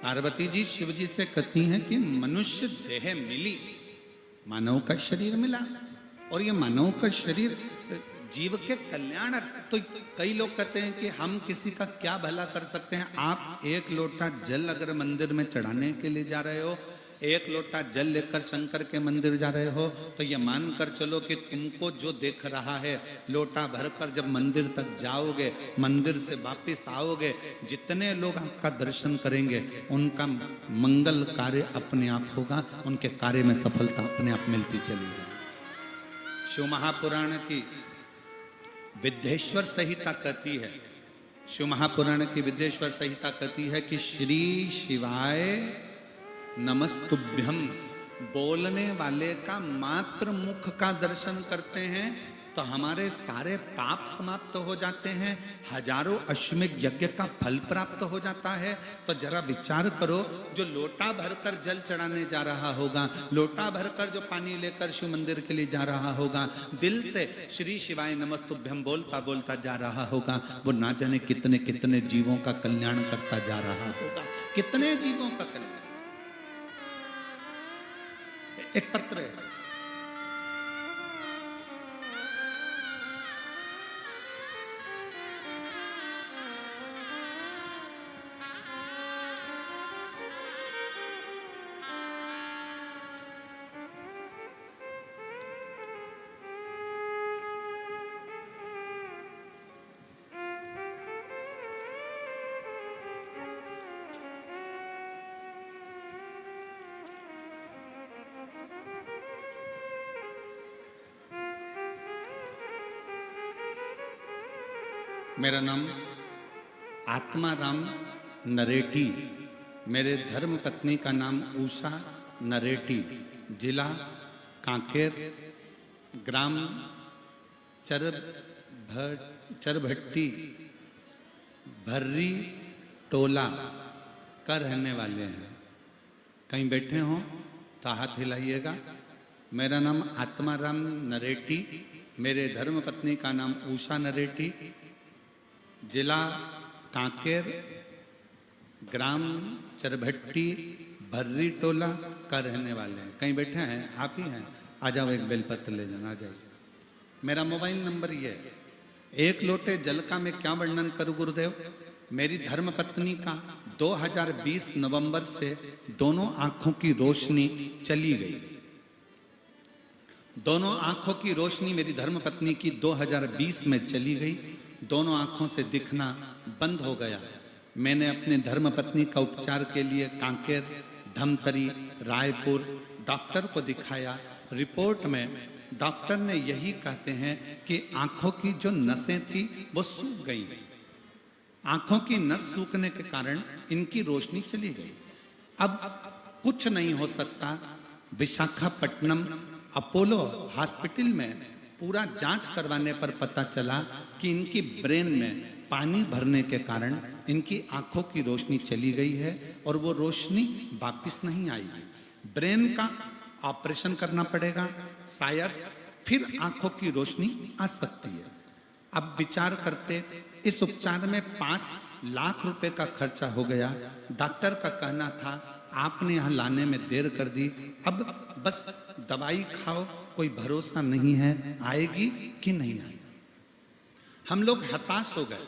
पार्वती जी शिव जी से कहती हैं कि मनुष्य देह मिली, मानव का शरीर मिला, और ये मानव का शरीर जीव के कल्याण। तो कई लोग कहते हैं कि हम किसी का क्या भला कर सकते हैं। आप 1 लोटा जल अगर मंदिर में चढ़ाने के लिए जा रहे हो, 1 लोटा जल लेकर शंकर के मंदिर जा रहे हो, तो ये मानकर चलो कि तुमको जो देख रहा है, लोटा भरकर जब मंदिर तक जाओगे, मंदिर से वापस आओगे, जितने लोग आपका दर्शन करेंगे उनका मंगल कार्य अपने आप होगा, उनके कार्य में सफलता अपने आप मिलती चली जाएगी। शिव महापुराण की विद्येश्वर संहिता कहती है, शिव महापुराण की विद्येश्वर संहिता कहती है कि श्री शिवाय नमस्तुभ्यम, बोलने वाले का मात्र मुख का दर्शन करते हैं तो हमारे सारे पाप समाप्त हो जाते हैं, हजारों अश्वमेध यज्ञ का फल प्राप्त हो जाता है। तो जरा विचार करो, जो लोटा भरकर जल चढ़ाने जा रहा होगा, लोटा भरकर जो पानी लेकर शिव मंदिर के लिए जा रहा होगा, दिल से श्री शिवाय नमस्तुभ्यम बोलता बोलता जा रहा होगा, वो ना जाने कितने कितने जीवों का कल्याण करता जा रहा होगा, कितने जीवों का कल्याण। एक पत्र है। मेरा नाम आत्माराम नरेटी, मेरे धर्म पत्नी का नाम उषा नरेटी, जिला कांकेर, ग्राम चरभट्टी भर्री टोला का रहने वाले हैं। कहीं बैठे हों तो हाथ हिलाइएगा। मेरा नाम आत्माराम नरेटी, मेरे धर्म पत्नी का नाम उषा नरेटी, जिला कांकेर, ग्राम चरभट्टी भर्री टोला का रहने वाले हैं। कहीं बैठे हैं? आप ही हैं? आ जाओ, एक बेलपत्र ले जाना, आ जाइए। मेरा मोबाइल नंबर ये है। एक लोटे जल का मैं क्या वर्णन करूं गुरुदेव। मेरी धर्म पत्नी का 2020 नवंबर से दोनों आंखों की रोशनी चली गई। दोनों आंखों की रोशनी मेरी धर्म पत्नी की 2020 में चली गई। दोनों आंखों से दिखना बंद हो गया। मैंने अपने धर्म पत्नी का उपचार के लिए कांकेर, धमतरी, रायपुर डॉक्टर को दिखाया। रिपोर्ट में डॉक्टर ने यही कहते हैं कि आंखों की जो नसें थी वो सूख गई। आंखों की नस सूखने के कारण इनकी रोशनी चली गई। अब कुछ नहीं हो सकता। विशाखापट्टनम अपोलो हॉस्पिटल में पूरा जांच करवाने पर पता चला कि इनकी ब्रेन में पानी भरने के कारण इनकी आंखों की रोशनी चली गई है और वो रोशनी वापस नहीं आएगी। ब्रेन का ऑपरेशन करना पड़ेगा, शायद फिर आंखों की रोशनी आ सकती है। अब विचार करते, इस उपचार में 5 लाख रुपए का खर्चा हो गया। डॉक्टर का कहना था आपने यहाँ लाने में देर कर दी, अब बस दवाई खाओ, कोई भरोसा नहीं है आएगी कि नहीं आएगी। हम लोग हताश हो गए।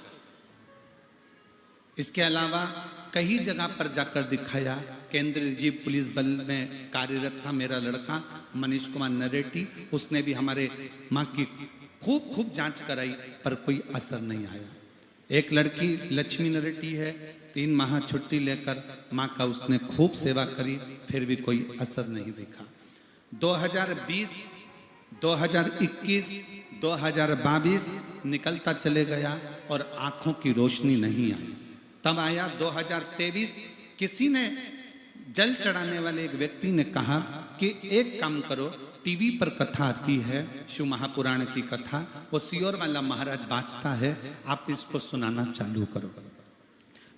इसके अलावा कई जगह पर जाकर दिखाया। केंद्रीय रिजर्व पुलिस बल में कार्यरत था मेरा लड़का मनीष कुमार नरेटी, उसने भी हमारे माँ की खूब जांच कराई पर कोई असर नहीं आया। एक लड़की लक्ष्मी नरेटी है, 3 माह छुट्टी लेकर माँ का उसने खूब सेवा करी, फिर भी कोई असर नहीं दिखा। 2020, 2021, 2022 निकलता चले गया और आंखों की रोशनी नहीं आई। तब आया 2023। किसी ने जल चढ़ाने वाले एक व्यक्ति ने कहा कि एक काम करो, टीवी पर कथा आती है, शिव महापुराण की कथा, वो सियोर वाला महाराज बाजता है, आप इसको सुनाना चालू करो।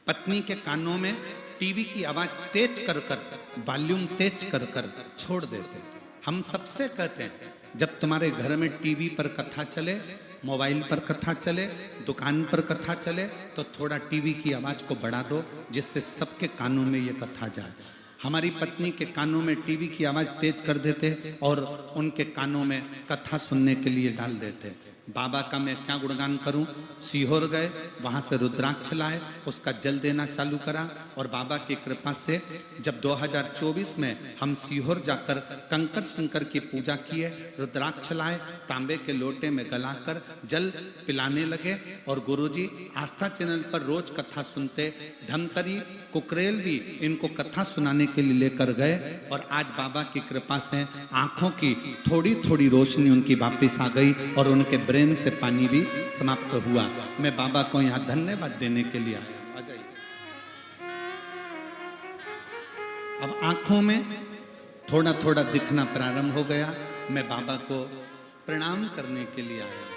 पत्नी के कानों में टीवी की आवाज तेज कर कर, वॉल्यूम तेज कर कर छोड़ देते। हम सबसे कहते हैं जब तुम्हारे घर में टीवी पर कथा चले, मोबाइल पर कथा चले, दुकान पर कथा चले, तो थोड़ा टीवी की आवाज को बढ़ा दो जिससे सबके कानों में ये कथा जाए। हमारी पत्नी के कानों में टीवी की आवाज तेज कर देते और उनके कानों में कथा सुनने के लिए डाल देते। बाबा का मैं क्या गुणगान करूं। सीहोर गए, वहां से रुद्राक्ष लाए, उसका जल देना चालू करा और बाबा की कृपा से जब 2024 में हम सीहोर जाकर कंकर शंकर की पूजा किए, रुद्राक्ष लाए, तांबे के लोटे में गलाकर जल पिलाने लगे और गुरुजी आस्था चैनल पर रोज कथा सुनते। धमतरी कुकरेल भी इनको कथा सुनाने के लिए लेकर गए और आज बाबा की कृपा से आंखों की थोड़ी थोड़ी रोशनी उनकी वापस आ गई और उनके ब्रेन से पानी भी समाप्त हुआ। मैं बाबा को यहाँ धन्यवाद देने के लिए आया। आ जाइए। अब आंखों में थोड़ा थोड़ा दिखना प्रारंभ हो गया। मैं बाबा को प्रणाम करने के लिए आया।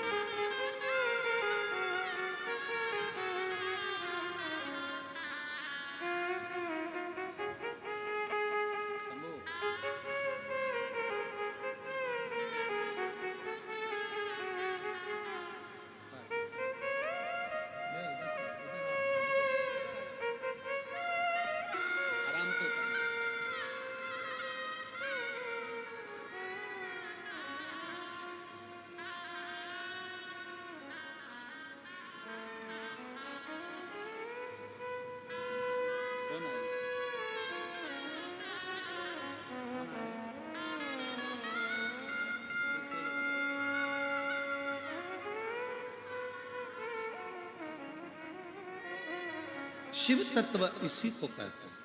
शिव तत्व इसी को कहते हैं,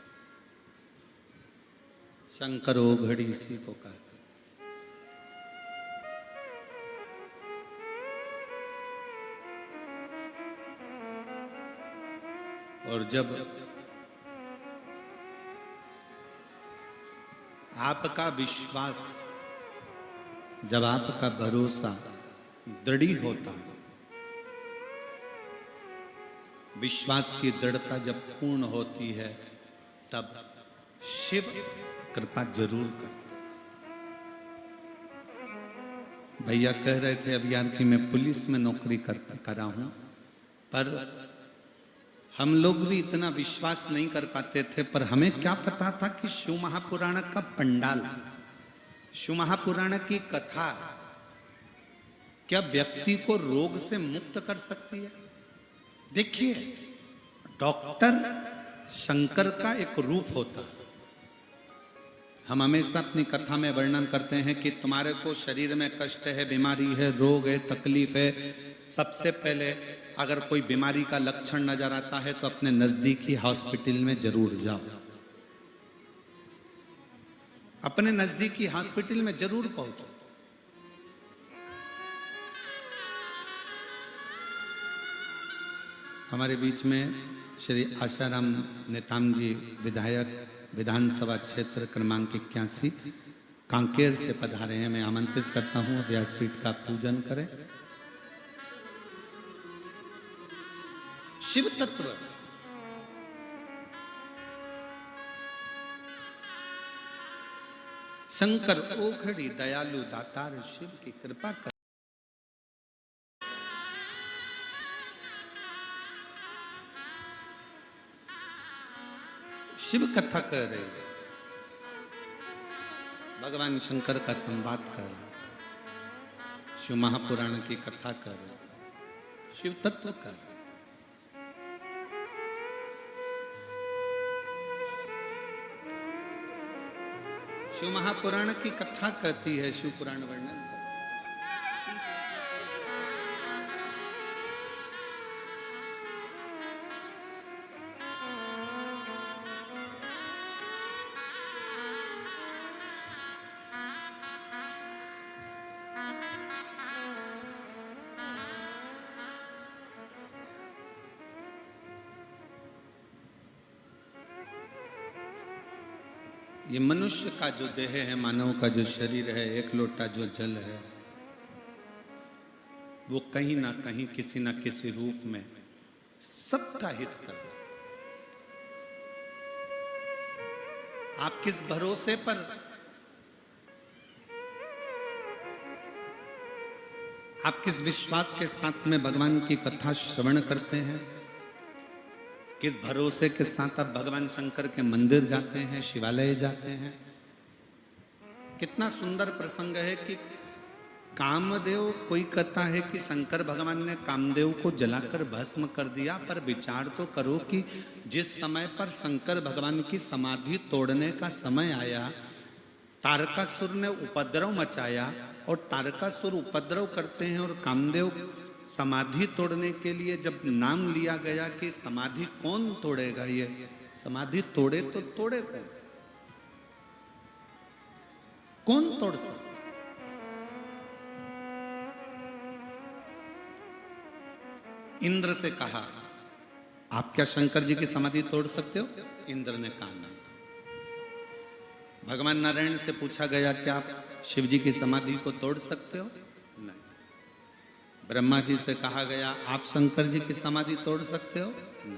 शंकर ओघड़ी इसी को कहते हैं। और जब आपका विश्वास, जब आपका भरोसा दृढ़ होता है, विश्वास की दृढ़ता जब पूर्ण होती है, तब शिव कृपा जरूर करते हैं। भैया कह रहे थे अभी यार कि मैं पुलिस में नौकरी करा हूं, पर हम लोग भी इतना विश्वास नहीं कर पाते थे, पर हमें क्या पता था कि शिव महापुराण का पंडाल, शिव महापुराण की कथा क्या व्यक्ति को रोग से मुक्त कर सकती है। देखिए, डॉक्टर शंकर का एक रूप होता है। हम हमेशा अपनी कथा में वर्णन करते हैं कि तुम्हारे को शरीर में कष्ट है, बीमारी है, रोग है, तकलीफ है, सबसे पहले अगर कोई बीमारी का लक्षण नजर आता है तो अपने नजदीकी हॉस्पिटल में जरूर जाओ, अपने नजदीकी हॉस्पिटल में जरूर पहुंचो। हमारे बीच में श्री आशाराम नेताम जी, विधायक विधानसभा क्षेत्र क्रमांक 81 कांकेर से पधारे हैं। मैं आमंत्रित करता हूं व्यासपीठ का पूजन करें। शिव तत्व शंकर ओघड़ी दयालु दातार शिव की कृपा कर। शिव कथा कर रहे हैं, भगवान शंकर का संवाद कर रहे हैं, शिव महापुराण की कथा कर रहे हैं, शिव तत्व कर रहे हैं। शिव महापुराण की कथा कहती है, शिव पुराण वर्णन। ये मनुष्य का जो देह है, मानव का जो शरीर है, एक लोटा जो जल है, वो कहीं ना कहीं किसी ना किसी रूप में सबका हित कर रहा है। आप किस भरोसे पर, आप किस विश्वास के साथ में भगवान की कथा श्रवण करते हैं, किस भरोसे के साथ आप भगवान शंकर के मंदिर जाते हैं, शिवालय जाते हैं। कितना सुंदर प्रसंग है कि कामदेव, कोई कहता है कि शंकर भगवान ने कामदेव को जलाकर भस्म कर दिया, पर विचार तो करो कि जिस समय पर शंकर भगवान की समाधि तोड़ने का समय आया, तारकासुर ने उपद्रव मचाया, और तारकासुर उपद्रव करते हैं और कामदेव समाधि तोड़ने के लिए जब नाम लिया गया कि समाधि कौन तोड़ेगा, ये समाधि तोड़े तो तोड़े कौन तोड़ सकता। इंद्र से कहा, आप क्या शंकर जी की समाधि तोड़ सकते हो? इंद्र ने कहा नहीं। भगवान नारायण से पूछा गया, क्या आप शिव जी की समाधि को तोड़ सकते हो? नहीं। ब्रह्मा जी से कहा गया, आप शंकर जी की समाधि तोड़ सकते हो? नहीं।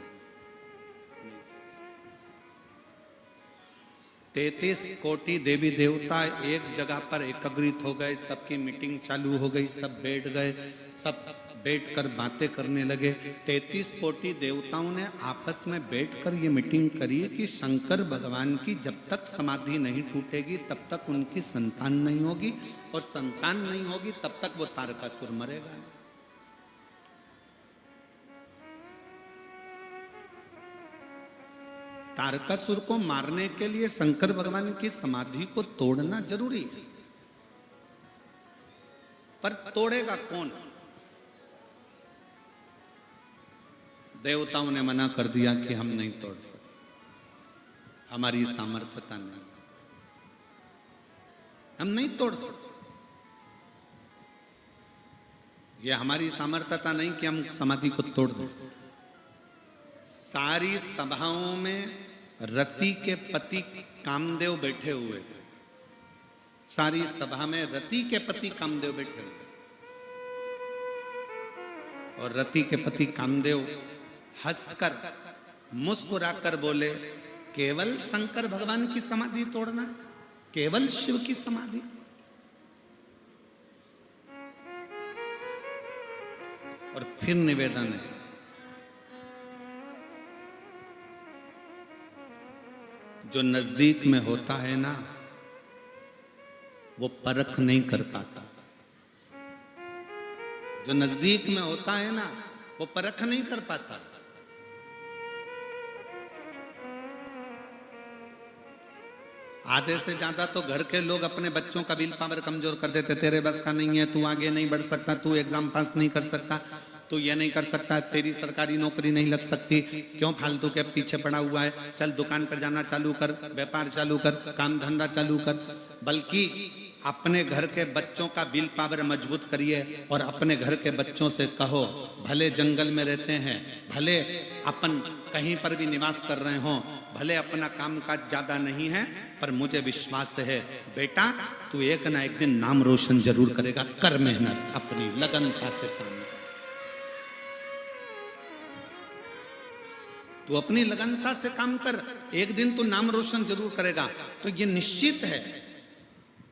33 कोटि देवी देवता एक जगह पर एकत्रित हो गए, सबकी मीटिंग चालू हो गई, सब बैठ गए, सब बैठकर बातें करने लगे। 33 कोटि देवताओं ने आपस में बैठकर ये मीटिंग करी कि शंकर भगवान की जब तक समाधि नहीं टूटेगी तब तक उनकी संतान नहीं होगी, और संतान नहीं होगी तब तक वो तारकासुर मरेगा। तारकासुर को मारने के लिए शंकर भगवान की समाधि को तोड़ना जरूरी है, पर तोड़ेगा कौन? देवताओं ने मना कर दिया कि हम नहीं तोड़ सकते, हमारी सामर्थ्यता नहीं, हम नहीं तोड़ सकते। ये हमारी सामर्थ्यता नहीं कि हम समाधि को तोड़ दें। सारी सभाओं में रति के पति कामदेव बैठे हुए थे, सारी सभा में रति के पति कामदेव बैठे हुए थे, और रति के पति कामदेव हंसकर मुस्कुराकर बोले, केवल शंकर भगवान की समाधि तोड़ना, केवल शिव की समाधि? और फिर निवेदन है, जो नजदीक में होता है ना वो परख नहीं कर पाता, जो नजदीक में होता है ना वो परख नहीं कर पाता। आधे से ज्यादा तो घर के लोग अपने बच्चों का विल पावर कमजोर कर देते, तेरे बस का नहीं है, तू आगे नहीं बढ़ सकता, तू एग्जाम पास नहीं कर सकता, तू ये नहीं कर सकता, तेरी सरकारी नौकरी नहीं लग सकती, क्यों फालतू के पीछे पड़ा हुआ है, चल दुकान पर जाना चालू कर, व्यापार चालू कर, काम धंधा चालू कर। बल्कि अपने घर के बच्चों का विल पावर मजबूत करिए और अपने घर के बच्चों से कहो, भले जंगल में रहते हैं, भले अपन कहीं पर भी निवास कर रहे हों, भले अपना कामकाज ज्यादा नहीं है, पर मुझे विश्वास है बेटा तू एक ना एक दिन नाम रोशन जरूर करेगा, कर मेहनत, अपनी लगनता से काम कर, तू अपनी लगनता से काम कर, एक दिन तू नाम रोशन जरूर करेगा। तो ये निश्चित है,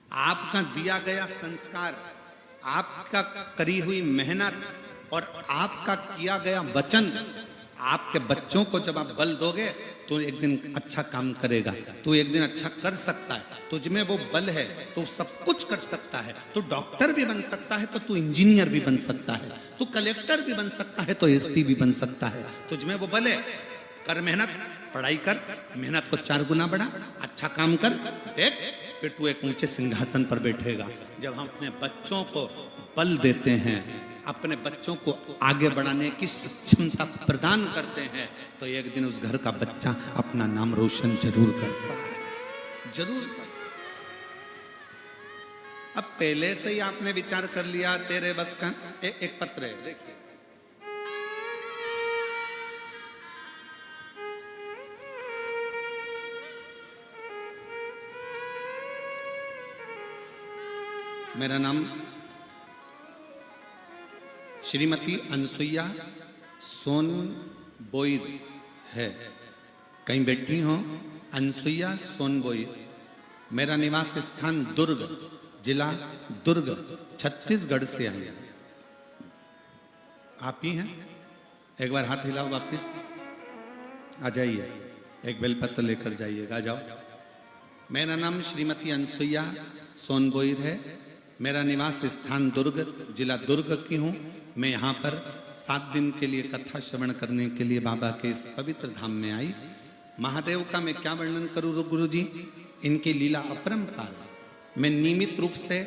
आपका दिया गया संस्कार, आपका करी हुई मेहनत और आपका किया गया वचन, आपके बच्चों को जब आप बल दोगे तो एक दिन अच्छा काम करेगा, तो एक दिन अच्छा कर सकता है, तुझ में वो बल है तो सब कुछ कर सकता है, तो डॉक्टर भी बन सकता है, तो तू इंजीनियर भी बन सकता है, तू कलेक्टर भी बन सकता है, तो एसपी भी बन सकता है, तुझ में वो बल है। कर मेहनत, पढ़ाई कर, मेहनत को 4 गुना बढ़ा, अच्छा काम कर, देख फिर तू एक ऊंचे सिंहासन पर बैठेगा। जब हम अपने बच्चों को बल देते हैं, अपने बच्चों को आगे बढ़ाने की सक्षमता प्रदान करते हैं, तो एक दिन उस घर का बच्चा अपना नाम रोशन जरूर करता है, जरूर करता। अब पहले से ही आपने विचार कर लिया तेरे बस का, एक पत्र है देखिए, मेरा नाम श्रीमती अनसुईया सोनबोईर है, कहीं बैठी हो अनसुईया सोनबोईर। मेरा निवास स्थान दुर्ग, जिला दुर्ग, छत्तीसगढ़ से आई। आप ही हैं? एक बार हाथ हिलाओ, वापिस आ जाइए, एक बेलपत्र लेकर जाइएगा, जाओ। मेरा नाम श्रीमती अनसुईया सोनबोईर है, मेरा निवास स्थान दुर्ग, जिला दुर्ग की हूँ। मैं यहाँ पर 7 दिन के लिए कथा श्रवण करने के लिए बाबा के इस पवित्र धाम में आई। महादेव का मैं क्या वर्णन करूँ गुरु जी, इनकी लीला अपरंपार है। मैं नियमित रूप से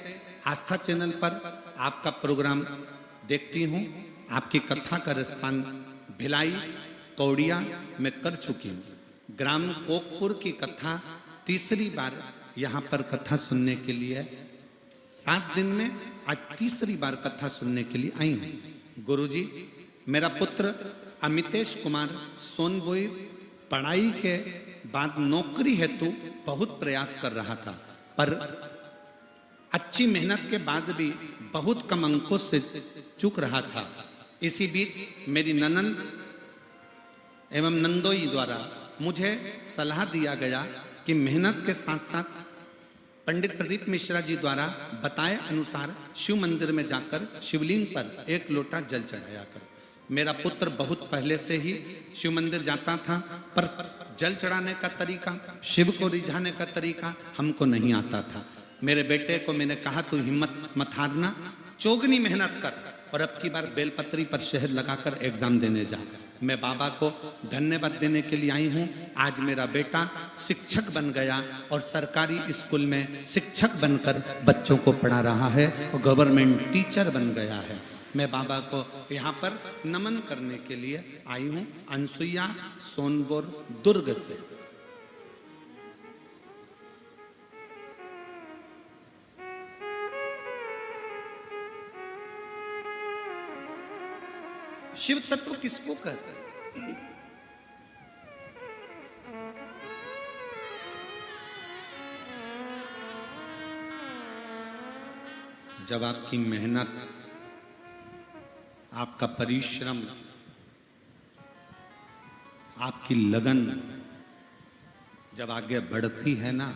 आस्था चैनल पर आपका प्रोग्राम देखती हूँ, आपकी कथा का रिस्पान भिलाई कौड़िया में कर चुकी हूँ। ग्राम कोकपुर की कथा तीसरी बार यहाँ पर कथा सुनने के लिए 7 दिन में आज तीसरी बार कथा सुनने के लिए आई हूँ। गुरुजी, मेरा पुत्र अमितेश कुमार सोनबोईर पढ़ाई के बाद नौकरी हेतु बहुत प्रयास कर रहा था, पर अच्छी मेहनत के बाद भी बहुत कम अंकों से चूक रहा था। इसी बीच मेरी ननंद एवं नंदोई द्वारा मुझे सलाह दिया गया कि मेहनत के साथ साथ पंडित प्रदीप मिश्रा जी द्वारा बताए अनुसार शिव मंदिर में जाकर शिवलिंग पर 1 लोटा जल चढ़ाया कर। मेरा पुत्र बहुत पहले से ही शिव मंदिर जाता था, पर जल चढ़ाने का तरीका, शिव को रिझाने का तरीका हमको नहीं आता था। मेरे बेटे को मैंने कहा तू हिम्मत मत हारना, चौगनी मेहनत कर और अब की बार बेलपत्री पर शहद लगाकर एग्जाम देने जा। मैं बाबा को धन्यवाद देने के लिए आई हूँ। आज मेरा बेटा शिक्षक बन गया और सरकारी स्कूल में शिक्षक बनकर बच्चों को पढ़ा रहा है और गवर्नमेंट टीचर बन गया है। मैं बाबा को यहाँ पर नमन करने के लिए आई हूँ, अनसुईया सोनपुर दुर्ग से। शिव तत्व किसको कहते हैं? जब आपकी मेहनत, आपका परिश्रम, आपकी लगन जब आगे बढ़ती है ना,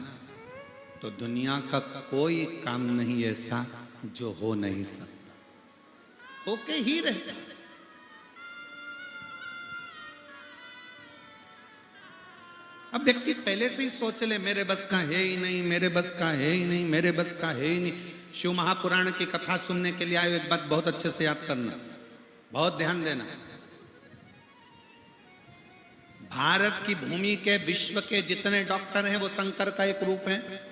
तो दुनिया का कोई काम नहीं ऐसा जो हो नहीं सकता, होके ही रहता है। अब व्यक्ति पहले से ही सोच ले मेरे बस का है ही नहीं, मेरे बस का है ही नहीं, मेरे बस का है ही नहीं। शिव महापुराण की कथा सुनने के लिए आए, एक बात बहुत अच्छे से याद करना, बहुत ध्यान देना। भारत की भूमि के, विश्व के जितने डॉक्टर हैं वो शंकर का एक रूप है।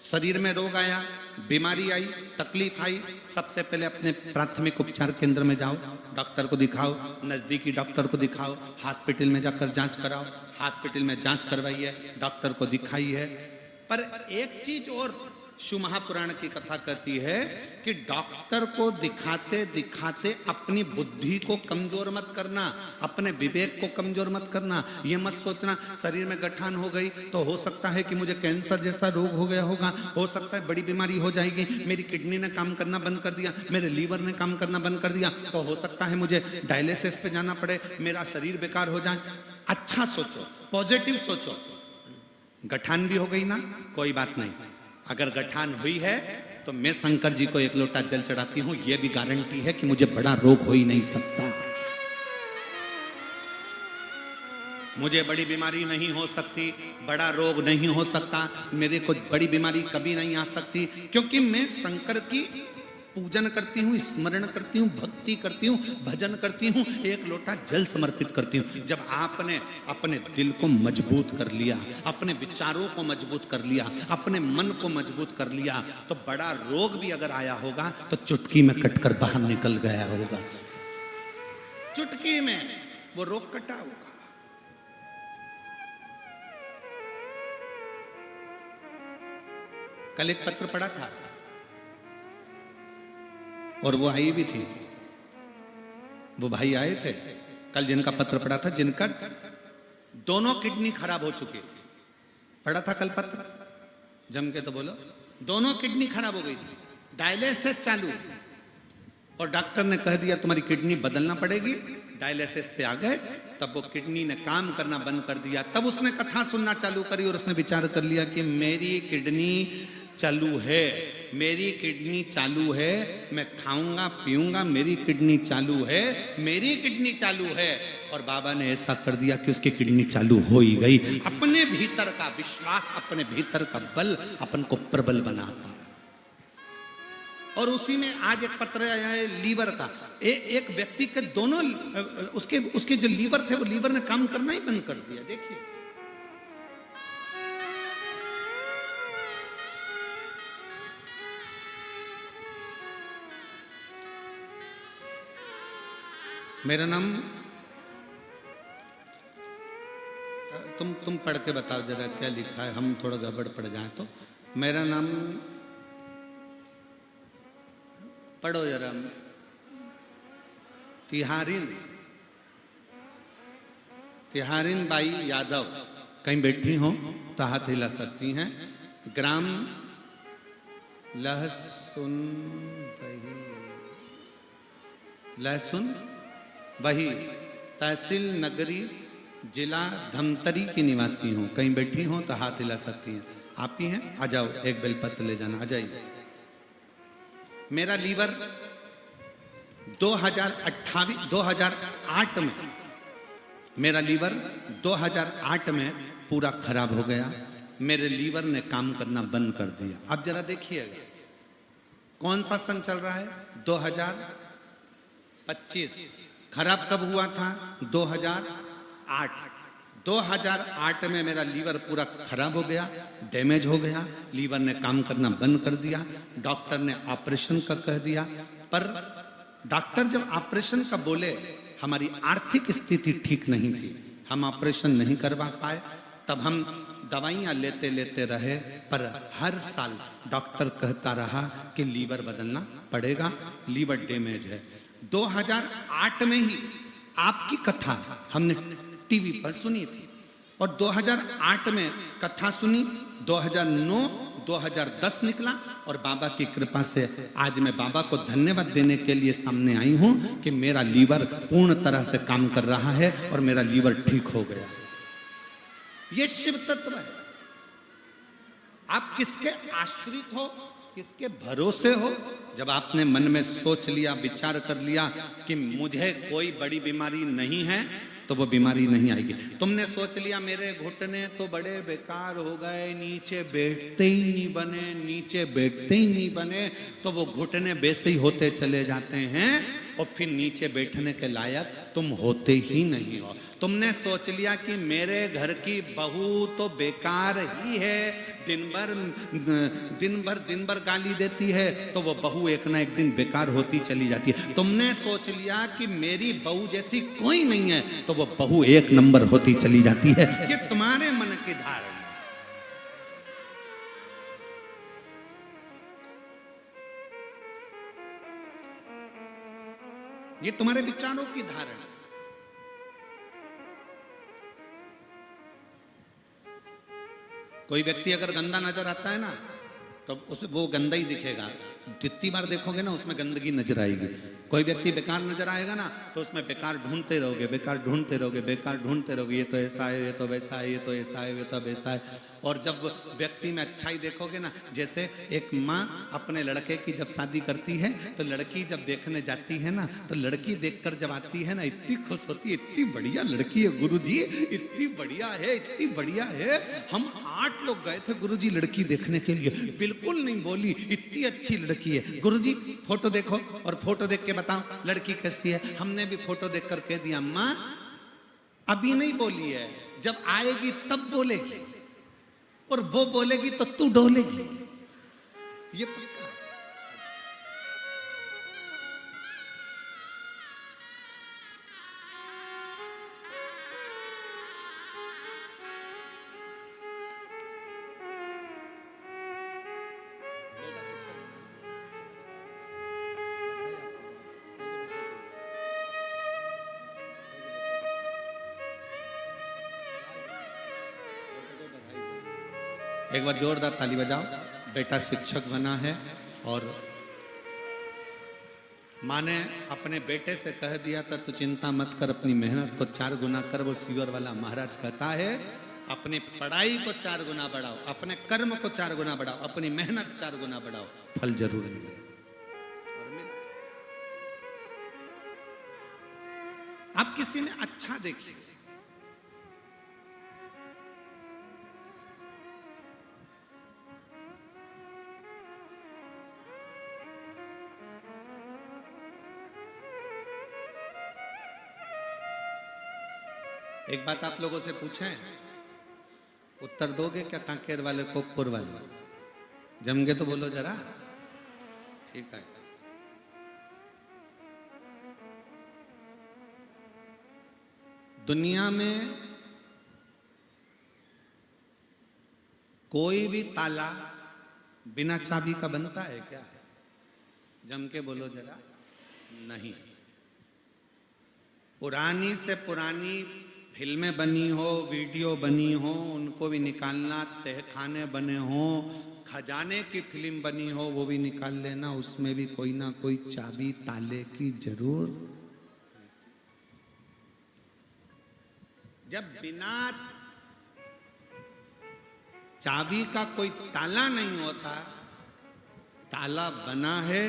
शरीर में रोग आया, बीमारी आई, तकलीफ आई, सबसे पहले अपने प्राथमिक उपचार केंद्र में जाओ, डॉक्टर को दिखाओ, नजदीकी डॉक्टर को दिखाओ, हॉस्पिटल में जाकर जांच कराओ, हॉस्पिटल में जांच करवाइए, डॉक्टर को दिखाइए। पर एक चीज और शिव महापुराण की कथा कहती है कि डॉक्टर को दिखाते दिखाते अपनी बुद्धि को कमजोर मत करना, अपने विवेक को कमजोर मत करना। ये मत सोचना शरीर में गठान हो गई तो हो सकता है कि मुझे कैंसर जैसा रोग हो गया होगा, हो सकता है बड़ी बीमारी हो जाएगी, मेरी किडनी ने काम करना बंद कर दिया, मेरे लीवर ने काम करना बंद कर दिया, तो हो सकता है मुझे डायलिसिस पे जाना पड़े, मेरा शरीर बेकार हो जाए। अच्छा सोचो, पॉजिटिव सोचो। गठान भी हो गई ना, कोई बात नहीं, अगर गठान हुई है तो मैं शंकर जी को एक लोटा जल चढ़ाती हूं, यह भी गारंटी है कि मुझे बड़ा रोग हो ही नहीं सकता, मुझे बड़ी बीमारी नहीं हो सकती, बड़ा रोग नहीं हो सकता, मेरे को बड़ी बीमारी कभी नहीं आ सकती, क्योंकि मैं शंकर की पूजन करती हूँ, स्मरण करती हूँ, भक्ति करती हूँ, भजन करती हूँ, एक लोटा जल समर्पित करती हूँ। जब आपने अपने दिल को मजबूत कर लिया, अपने विचारों को मजबूत कर लिया, अपने मन को मजबूत कर लिया, तो बड़ा रोग भी अगर आया होगा तो चुटकी में कटकर बाहर निकल गया होगा, चुटकी में वो रोग कटा होगा। कल एक पत्र पढ़ा था और वो आई भी थी, वो भाई आए थे कल जिनका पत्र पढ़ा था, जिनका दोनों किडनी खराब हो चुकी थी। पढ़ा था कल पत्र, जम के तो बोलो, दोनों किडनी खराब हो गई थी, डायलिसिस चालू, और डॉक्टर ने कह दिया तुम्हारी किडनी बदलना पड़ेगी। डायलिसिस पे आ गए, तब वो किडनी ने काम करना बंद कर दिया। तब उसने कथा सुनना चालू करी और उसने विचार कर लिया कि मेरी किडनी चालू है, मेरी किडनी चालू है, मैं खाऊंगा पीऊंगा, मेरी किडनी चालू है, मेरी किडनी चालू है। और बाबा ने ऐसा कर दिया कि उसकी किडनी चालू हो ही गई। अपने भीतर का विश्वास, अपने भीतर का बल अपन को प्रबल बनाता है। और उसी में आज एक पत्र आया है लीवर का। एक व्यक्ति के दोनों उसके जो लीवर थे, वो लीवर ने काम करना ही बंद कर दिया। देखिए, मेरा नाम, तुम पढ़ के बताओ जरा क्या लिखा है, हम थोड़ा गड़बड़ पड़ जाए तो। मेरा नाम पढ़ो जरा। तिहारिन बाई यादव कहीं बैठी हो तो हाथ हिला सकती हैं। ग्राम लहसुन वही, तहसील नगरी, जिला धमतरी की निवासी हूँ। कहीं बैठी हो तो हाथ हिला सकती हैं। आप ही हैं? आ जाओ, एक बेलपत्र ले जाना, आ जाइए। मेरा लीवर 2008 में, मेरा लीवर 2008 में पूरा खराब हो गया। मेरे लीवर ने काम करना बंद कर दिया। अब जरा देखिएगा कौन सा सन चल रहा है, 2025। खराब कब हुआ था? 2008। 2008 में मेरा लीवर पूरा खराब हो गया, डैमेज हो गया, लीवर ने काम करना बंद कर दिया। डॉक्टर ने ऑपरेशन का कह दिया, पर डॉक्टर जब ऑपरेशन का बोले, हमारी आर्थिक स्थिति ठीक नहीं थी, हम ऑपरेशन नहीं करवा पाए, तब हम दवाइयां लेते लेते रहे, पर हर साल डॉक्टर कहता रहा कि लीवर बदलना पड़ेगा, लीवर डैमेज है। 2008 में ही आपकी कथा हमने टीवी पर सुनी थी और 2008 में कथा सुनी, 2009 2010 निकला और बाबा की कृपा से आज मैं बाबा को धन्यवाद देने के लिए सामने आई हूं कि मेरा लीवर पूर्ण तरह से काम कर रहा है और मेरा लीवर ठीक हो गया। ये शिव तत्व है। आप किसके आश्रित हो, किसके भरोसे हो? जब आपने मन में सोच लिया, विचार कर लिया कि मुझे कोई बड़ी बीमारी नहीं है, तो वो बीमारी नहीं आएगी। तुमने सोच लिया मेरे घुटने तो बड़े बेकार हो गए, नीचे बैठते ही नहीं बने, नीचे बैठते ही नहीं बने, तो वो घुटने वैसे ही होते चले जाते हैं और फिर नीचे बैठने के लायक तुम होते ही नहीं हो। तुमने सोच लिया कि मेरे घर की बहू तो बेकार ही है, दिन भर गाली देती है, तो वो बहू एक ना एक दिन बेकार होती चली जाती है। तुमने सोच लिया कि मेरी बहू जैसी कोई नहीं है, तो वो बहू एक नंबर होती चली जाती है। ये तुम्हारे मन की धारणा, ये तुम्हारे विचारों की धारणा। कोई व्यक्ति अगर गंदा नजर आता है ना, तो उसे वो गंदा ही दिखेगा, जितनी बार देखोगे ना उसमें गंदगी नजर आएगी। कोई व्यक्ति बेकार नजर आएगा ना, तो उसमें बेकार ढूंढते रहोगे, बेकार ढूंढते रहोगे, बेकार ढूंढते रहोगे, ये तो ऐसा है, ये तो वैसा है, ये तो ऐसा है, ये तो वैसा है। और जब व्यक्ति में अच्छाई देखोगे ना, जैसे एक माँ अपने लड़के की जब शादी करती है, तो लड़की जब देखने जाती है ना, तो लड़की देखकर जब आती है ना, इतनी खुश होती है, इतनी बढ़िया लड़की है गुरुजी, इतनी बढ़िया है, इतनी बढ़िया है। हम 8 लोग गए थे गुरुजी लड़की देखने के लिए, बिल्कुल नहीं बोली, इतनी अच्छी लड़की है। गुरुजी फोटो देखो और फोटो देख के बताओ लड़की कैसी है। हमने भी फोटो देखकर कह दिया, माँ अभी नहीं बोली है, जब आएगी तब बोलेगी, और वो बोलेगी तो तू डोलेगी, ये पक्का। एक बार जोरदार ताली बजाओ। बेटा शिक्षक बना है और माँ ने अपने बेटे से कह दिया था, तू चिंता मत कर, अपनी मेहनत को 4 गुना कर। वो सीवर वाला महाराज कहता है, अपनी पढ़ाई को 4 गुना बढ़ाओ, अपने कर्म को 4 गुना बढ़ाओ, अपनी मेहनत 4 गुना बढ़ाओ, फल जरूर मिले। और मिले। आप किसी ने अच्छा देखिए, एक बात आप लोगों से पूछें, उत्तर दोगे क्या? कांकेर वाले कोकपुर वाले जम के तो बोलो जरा, ठीक है। दुनिया में कोई भी ताला बिना चाबी का बनता है क्या? जम के बोलो जरा, नहीं। पुरानी से पुरानी फिल्में बनी हो, वीडियो बनी हो, उनको भी निकालना, तहखाने बने हो, खजाने की फिल्म बनी हो, वो भी निकाल लेना, उसमें भी कोई ना कोई चाबी ताले की जरूर। जब बिना चाबी का कोई ताला नहीं होता, ताला बना है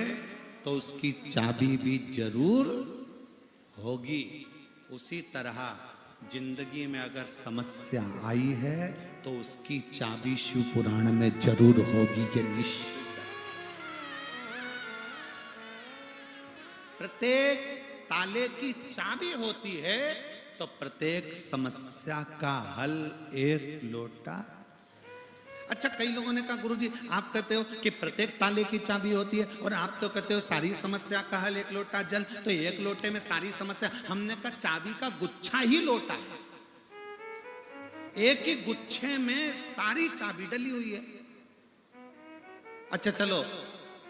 तो उसकी चाबी भी जरूर होगी। उसी तरह जिंदगी में अगर समस्या आई है तो उसकी चाबी शिव पुराण में जरूर होगी, ये निश्चित। प्रत्येक ताले की चाबी होती है तो प्रत्येक समस्या का हल एक लोटा। अच्छा, कई लोगों ने कहा गुरुजी आप कहते हो कि प्रत्येक ताले की चाबी होती है और आप तो कहते हो सारी समस्या का हल एक लोटा जल, तो एक लोटे में सारी समस्या। हमने कहा चाबी का गुच्छा ही लोटा है, एक ही गुच्छे में सारी चाबी डली हुई है। अच्छा चलो,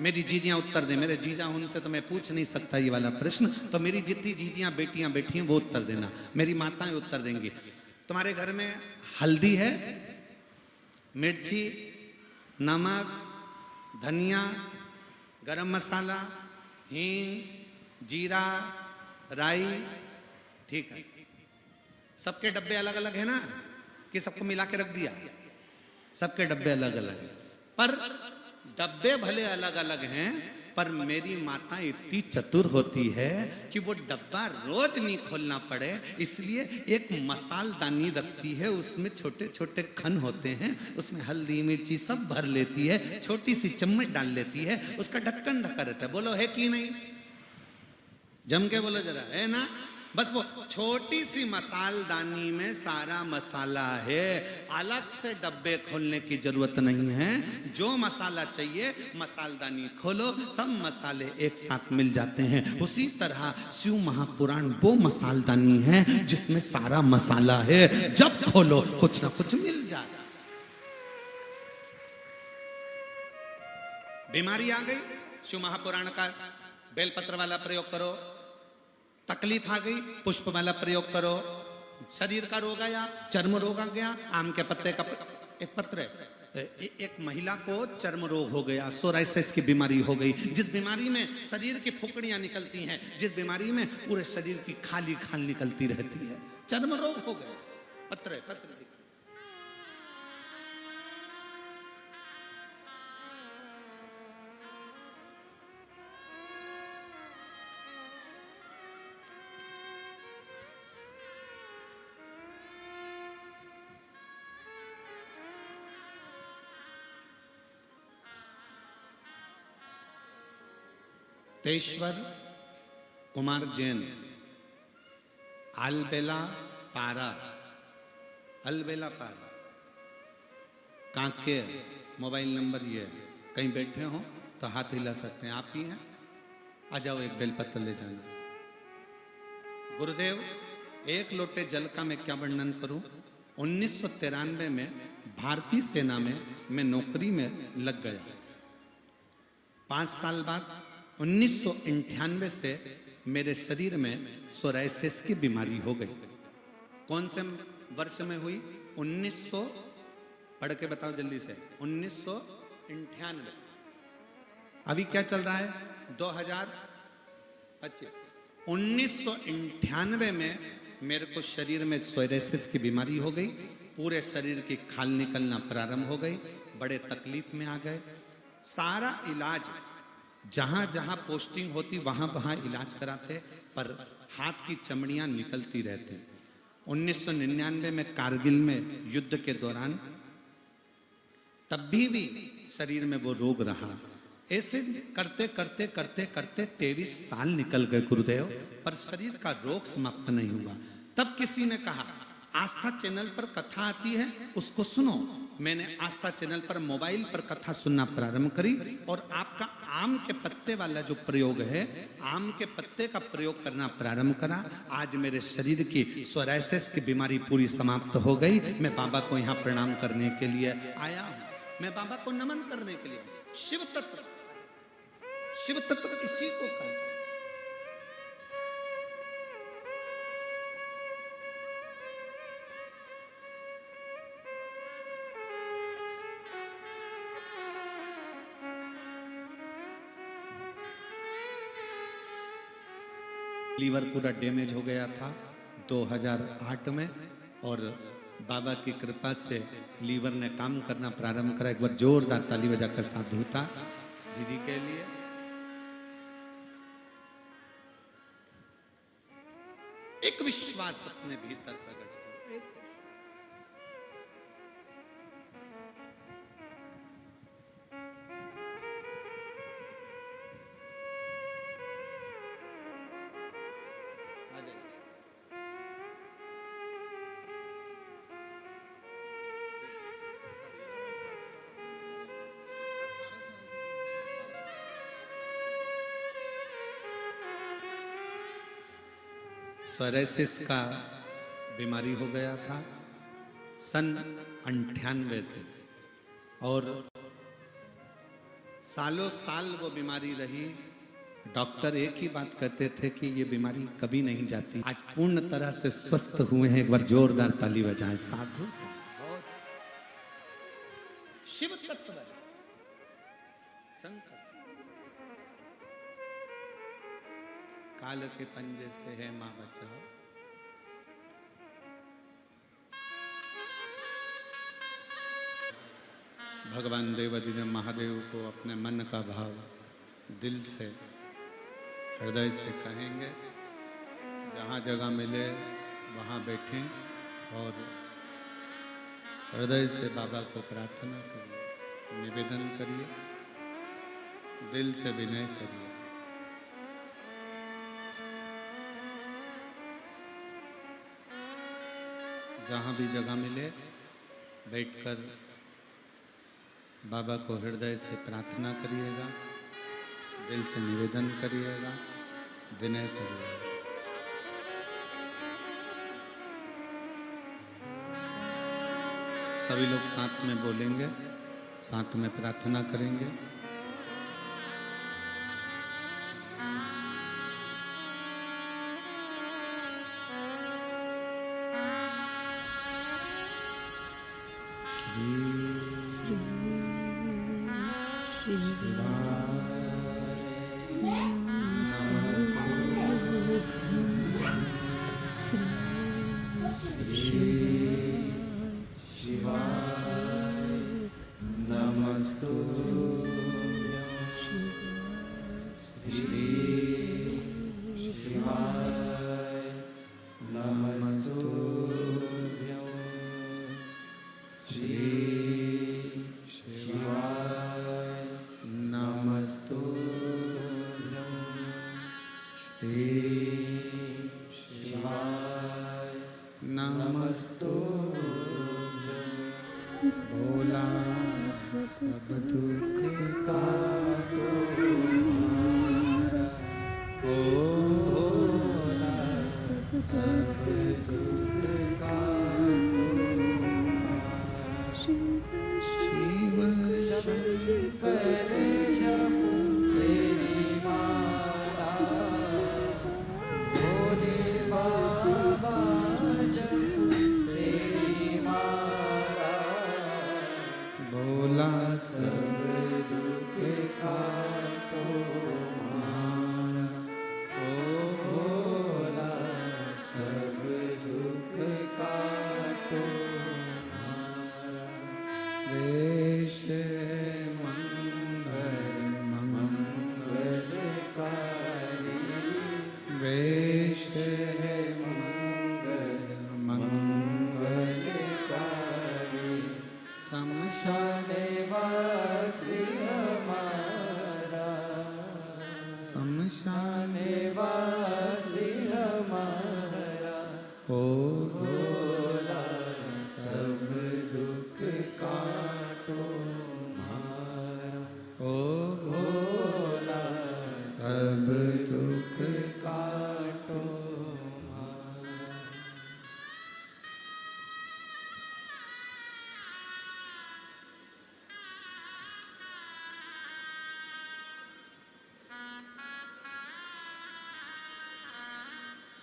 मेरी जीजियां उत्तर दे, मेरे जीजा उनसे तो मैं पूछ नहीं सकता ये वाला प्रश्न, तो मेरी जितनी जीजियां बेटियां बैठी हैं वो उत्तर देना, मेरी माताएं उत्तर देंगी। तुम्हारे घर में हल्दी है, मिर्ची, नमक, धनिया, गरम मसाला, हींग, जीरा, राई, ठीक है। सबके डब्बे अलग अलग है ना, कि सबको मिला के रख दिया? सबके डब्बे अलग अलग हैं, पर डब्बे भले अलग अलग हैं, पर मेरी माता इतनी चतुर होती है कि वो डब्बा रोज नहीं खोलना पड़े, इसलिए एक मसालदानी रखती है, उसमें छोटे छोटे खन होते हैं, उसमें हल्दी मिर्ची सब भर लेती है, छोटी सी चम्मच डाल लेती है, उसका ढक्कन ढका रहता है। बोलो है कि नहीं? जम के बोलो जरा, है ना? बस वो छोटी सी मसालदानी में सारा मसाला है, अलग से डब्बे खोलने की जरूरत नहीं है। जो मसाला चाहिए मसालदानी खोलो, सब मसाले एक साथ मिल जाते हैं। उसी तरह शिव महापुराण वो मसालदानी है जिसमें सारा मसाला है, जब खोलो कुछ ना कुछ मिल जाए। बीमारी आ गई, शिव महापुराण का बेलपत्र वाला प्रयोग करो। तकलीफ आ गई, पुष्प वाला प्रयोग करो। शरीर का रोग आया, चर्म रोग आ गया, आम के पत्ते का एक पत्र है। एक महिला को चर्म रोग हो गया, सोराइसिस की बीमारी हो गई, जिस बीमारी में शरीर की फुकड़ियां निकलती हैं, जिस बीमारी में पूरे शरीर की खाली खाल निकलती रहती है, चर्म रोग हो गया। पत्र पत्र तेश्वर कुमार जैन, अलबेला पारा, अलबेला पारा, कांकेर। मोबाइल नंबर ये है, कहीं बैठे हो तो हाथ हिला सकते हैं, आप ही हैं, आ जाओ, एक बेलपत्र ले जाना। गुरुदेव, एक लोटे जल का मैं क्या वर्णन करूं। 1993 में भारतीय सेना में मैं नौकरी में लग गया। 5 साल बाद 1998 से मेरे शरीर में सोराइसिस की बीमारी हो गई। कौन से वर्ष में हुई? 1900, पढ़ के बताओ जल्दी से, 1998। अभी क्या चल रहा है? 2025। 1998 में मेरे को शरीर में सोराइसिस की बीमारी हो गई, पूरे शरीर की खाल निकलना प्रारंभ हो गई, बड़े तकलीफ में आ गए। सारा इलाज जहां जहां पोस्टिंग होती वहां वहां इलाज कराते, पर हाथ की चमड़ियां निकलती रहती। 1999 में कारगिल में युद्ध के दौरान तब भी शरीर में वो रोग रहा। ऐसे करते करते करते करते 23 साल निकल गए गुरुदेव, पर शरीर का रोग समाप्त नहीं हुआ। तब किसी ने कहा आस्था चैनल पर कथा आती है, उसको सुनो। मैंने आस्था चैनल पर मोबाइल पर कथा सुनना प्रारंभ करी, और आपका आम के पत्ते वाला जो प्रयोग है, आम के पत्ते का प्रयोग करना प्रारंभ करा। आज मेरे शरीर की सोराइसिस की बीमारी पूरी समाप्त हो गई। मैं बाबा को यहाँ प्रणाम करने के लिए आया हूँ, मैं बाबा को नमन करने के लिए। शिव तत्व, शिव तत्व इसी को कहते हैं। लीवर पूरा डैमेज हो गया था 2008 में, और बाबा की कृपा से लीवर ने काम करना प्रारंभ करा। एक बार जोरदार ताली बजाकर साधुता दीदी के लिए। एक विश्वास अपने भीतर प्रकट करो, एक सोरेसिस का बीमारी हो गया था सन 98 से, और सालों साल वो बीमारी रही। डॉक्टर एक ही बात कहते थे कि ये बीमारी कभी नहीं जाती। आज पूर्ण तरह से स्वस्थ हुए हैं। एक बार जोरदार ताली बजाएं। साधु बहुत शिव तत्व है, शंकर काल के पंजे से है मां बचाओ। भगवान देवादिदेव महादेव को अपने मन का भाव दिल से हृदय से कहेंगे। जहाँ जगह मिले वहाँ बैठें और हृदय से बाबा को प्रार्थना करिए, निवेदन करिए, दिल से विनय करिए। जहाँ भी जगह मिले बैठकर बाबा को हृदय से प्रार्थना करिएगा, दिल से निवेदन करिएगा, विनय करिएगा। सभी लोग साथ में बोलेंगे, साथ में प्रार्थना करेंगे।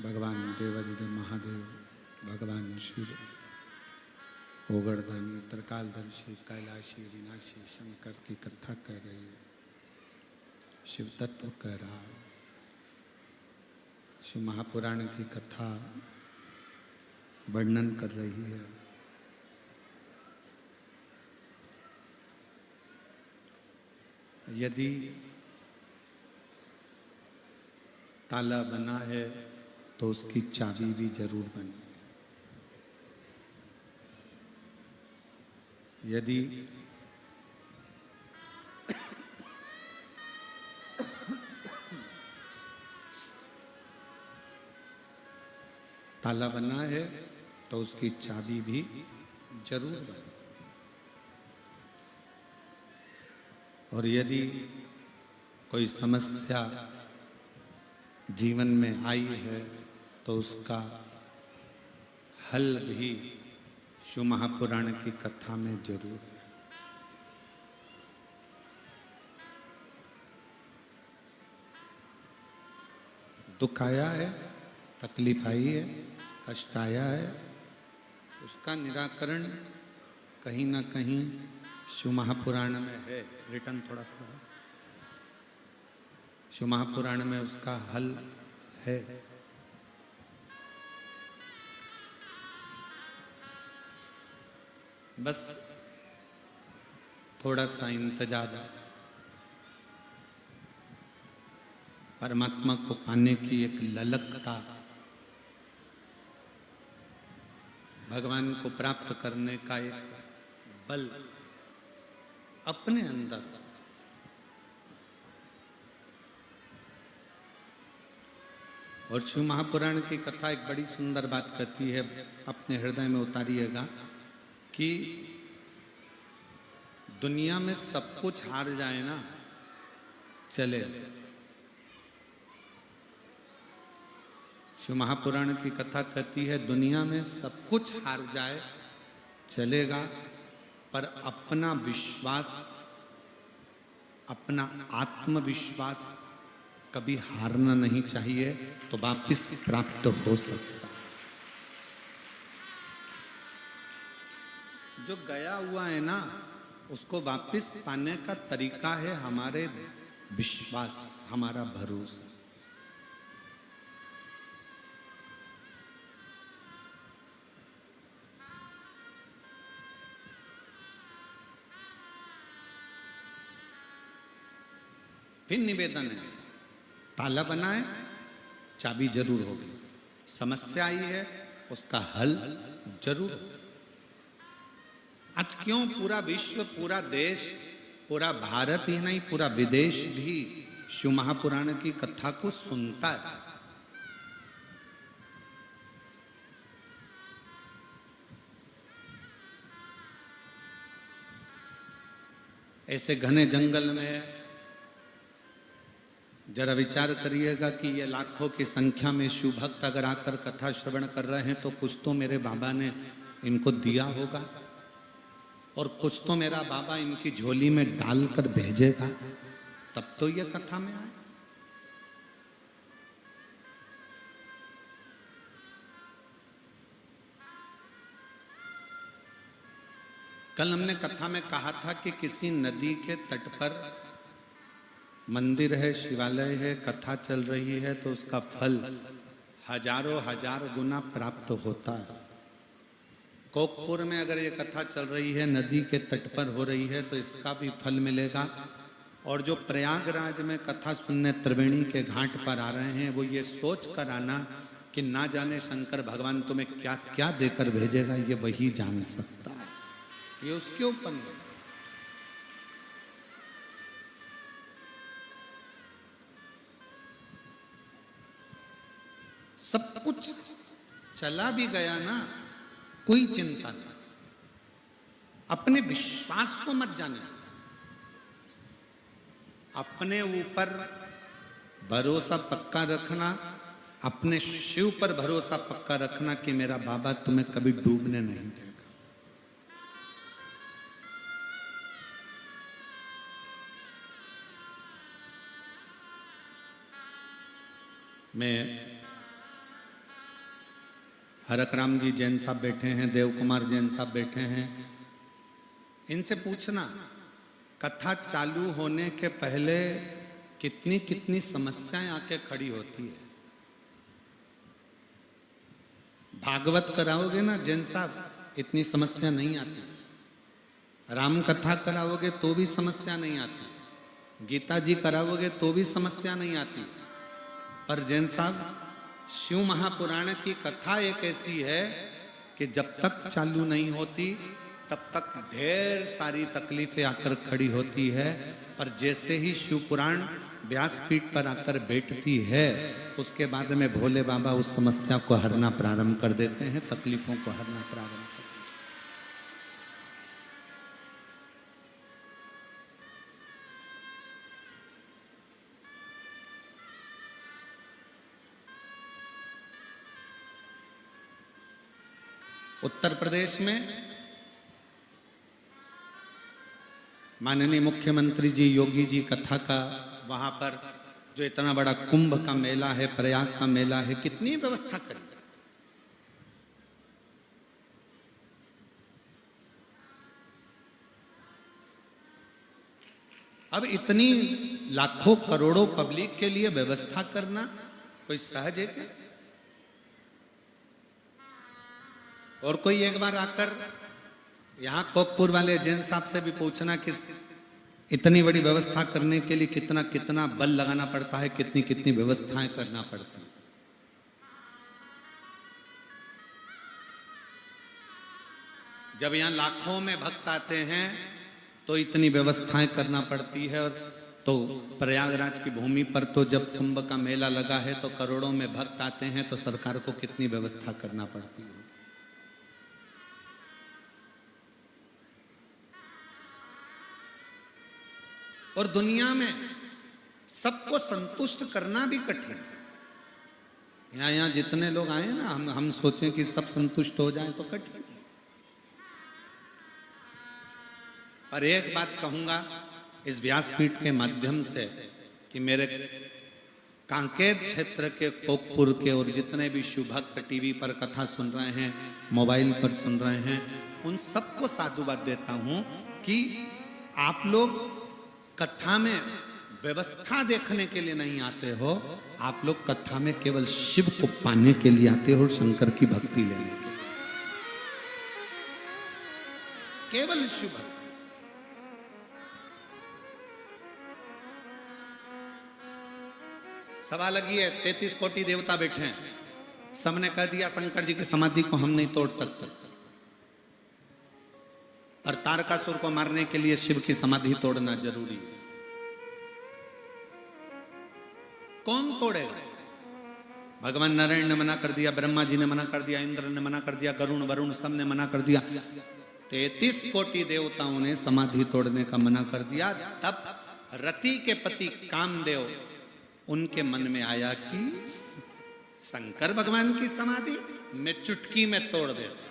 भगवान देवादिदेव महादेव, भगवान शिव, ओगड़दानी, त्रिकालदर्शी, कैलाशी, विनाशी शंकर की कथा कर रही है। शिव तत्व कह रहा है। शिव महापुराण की कथा वर्णन कर रही है। यदि ताला बना है तो उसकी चाबी भी जरूर बनी है। यदि ताला बना है तो उसकी चाबी भी जरूर बनी। और यदि कोई समस्या जीवन में आई है तो उसका हल भी शिव महापुराण की कथा में जरूर है। दुख आया है, तकलीफ आई है, कष्ट आया है, उसका निराकरण कहीं ना कहीं शिव महापुराण में है। रिटर्न थोड़ा सा बढ़ा। शिव महापुराण में उसका हल है। बस थोड़ा सा इंतजार, परमात्मा को पाने की एक ललकता, भगवान को प्राप्त करने का एक बल अपने अंदर। और शिव महापुराण की कथा एक बड़ी सुंदर बात कहती है, अपने हृदय में उतारिएगा कि दुनिया में सब कुछ हार जाए ना, चले। शिव महापुराण की कथा कहती है दुनिया में सब कुछ हार जाए चलेगा, पर अपना विश्वास, अपना आत्मविश्वास कभी हारना नहीं चाहिए, तो वापिस प्राप्त हो सकता है। जो गया हुआ है ना, उसको वापिस पाने का तरीका है हमारे विश्वास, हमारा भरोसा। फिर निवेदन है, ताला बनाए, चाबी जरूर होगी। समस्या आई है, उसका हल जरूर। आज क्यों पूरा विश्व, पूरा देश, पूरा भारत ही नहीं, पूरा विदेश भी शिव महापुराण की कथा को सुनता है? ऐसे घने जंगल में जरा विचार करिएगा कि ये लाखों की संख्या में शिव भक्त अगर आकर कथा श्रवण कर रहे हैं, तो कुछ तो मेरे बाबा ने इनको दिया होगा, और कुछ तो मेरा बाबा इनकी झोली में डालकर भेजेगा, तब तो ये कथा में आए। कल हमने कथा में कहा था कि किसी नदी के तट पर मंदिर है, शिवालय है, कथा चल रही है, तो उसका फल हजारों हजार गुना प्राप्त होता है। कोकपुर में अगर ये कथा चल रही है, नदी के तट पर हो रही है, तो इसका भी फल मिलेगा। और जो प्रयागराज में कथा सुनने त्रिवेणी के घाट पर आ रहे हैं, वो ये सोच कर आना कि ना जाने शंकर भगवान तुम्हें क्या क्या देकर भेजेगा, ये वही जान सकता है। ये उसके ऊपर है। सब कुछ चला भी गया ना, कोई चिंता नहीं। अपने विश्वास को मत जाने, अपने ऊपर भरोसा पक्का रखना, अपने शिव पर भरोसा पक्का रखना कि मेरा बाबा तुम्हें कभी डूबने नहीं देगा। मैं हरक राम जी जैन साहब बैठे हैं, देव कुमार जैन साहब बैठे हैं, इनसे पूछना कथा चालू होने के पहले कितनी कितनी समस्याएं आके खड़ी होती है। भागवत कराओगे ना जैन साहब, इतनी समस्या नहीं आती। राम कथा कराओगे तो भी समस्या नहीं आती। गीता जी कराओगे तो भी समस्या नहीं आती। पर जैन साहब, शिव महापुराण की कथा एक ऐसी है कि जब तक चालू नहीं होती तब तक ढेर सारी तकलीफें आकर खड़ी होती है, पर जैसे ही शिव पुराण व्यासपीठ पर आकर बैठती है, उसके बाद में भोले बाबा उस समस्या को हरना प्रारंभ कर देते हैं, तकलीफों को हरना प्रारंभ कर देते हैं। उत्तर प्रदेश में माननीय मुख्यमंत्री जी योगी जी कथा का वहां पर जो इतना बड़ा कुंभ का मेला है, प्रयाग का मेला है, कितनी व्यवस्था करी। अब इतनी लाखों करोड़ों पब्लिक के लिए व्यवस्था करना कोई सहज है क्या? और कोई एक बार आकर यहां कोकपुर वाले जैन साहब से भी पूछना कि इतनी बड़ी व्यवस्था करने के लिए कितना कितना बल लगाना पड़ता है, कितनी कितनी व्यवस्थाएं करना पड़ती हैं। जब यहां लाखों में भक्त आते हैं तो इतनी व्यवस्थाएं करना पड़ती है। और तो प्रयागराज की भूमि पर तो जब कुंभ का मेला लगा है तो करोड़ों में भक्त आते हैं, तो सरकार को कितनी व्यवस्था करना पड़ती है। और दुनिया में सबको संतुष्ट करना भी कठिन है। यहां जितने लोग आए ना, हम सोचें कि सब संतुष्ट हो जाएं तो कठिन है। पर एक बात कहूंगा इस व्यासपीठ के माध्यम से कि मेरे कांकेर क्षेत्र के कोकपुर के और जितने भी शिव भक्त टीवी पर कथा सुन रहे हैं, मोबाइल पर सुन रहे हैं, उन सबको साधुवाद देता हूं कि आप लोग कथा में व्यवस्था देखने के लिए नहीं आते हो, आप लोग कथा में केवल शिव को पाने के लिए आते हो और शंकर की भक्ति लेने के लिए, केवल शिव भक्ति। सभा लगी है, 33 कोटि देवता बैठे हैं, सबने कह दिया शंकर जी की समाधि को हम नहीं तोड़ सकते, पर तारकासुर को मारने के लिए शिव की समाधि तोड़ना जरूरी है। कौन तोड़ेगा? भगवान नारायण ने मना कर दिया, ब्रह्मा जी ने मना कर दिया, इंद्र ने मना कर दिया, गरुण वरुण सब ने मना कर दिया, 33 कोटि देवताओं ने समाधि तोड़ने का मना कर दिया। तब रति के पति कामदेव, उनके मन में आया कि शंकर भगवान की समाधि मैं चुटकी में तोड़ देता।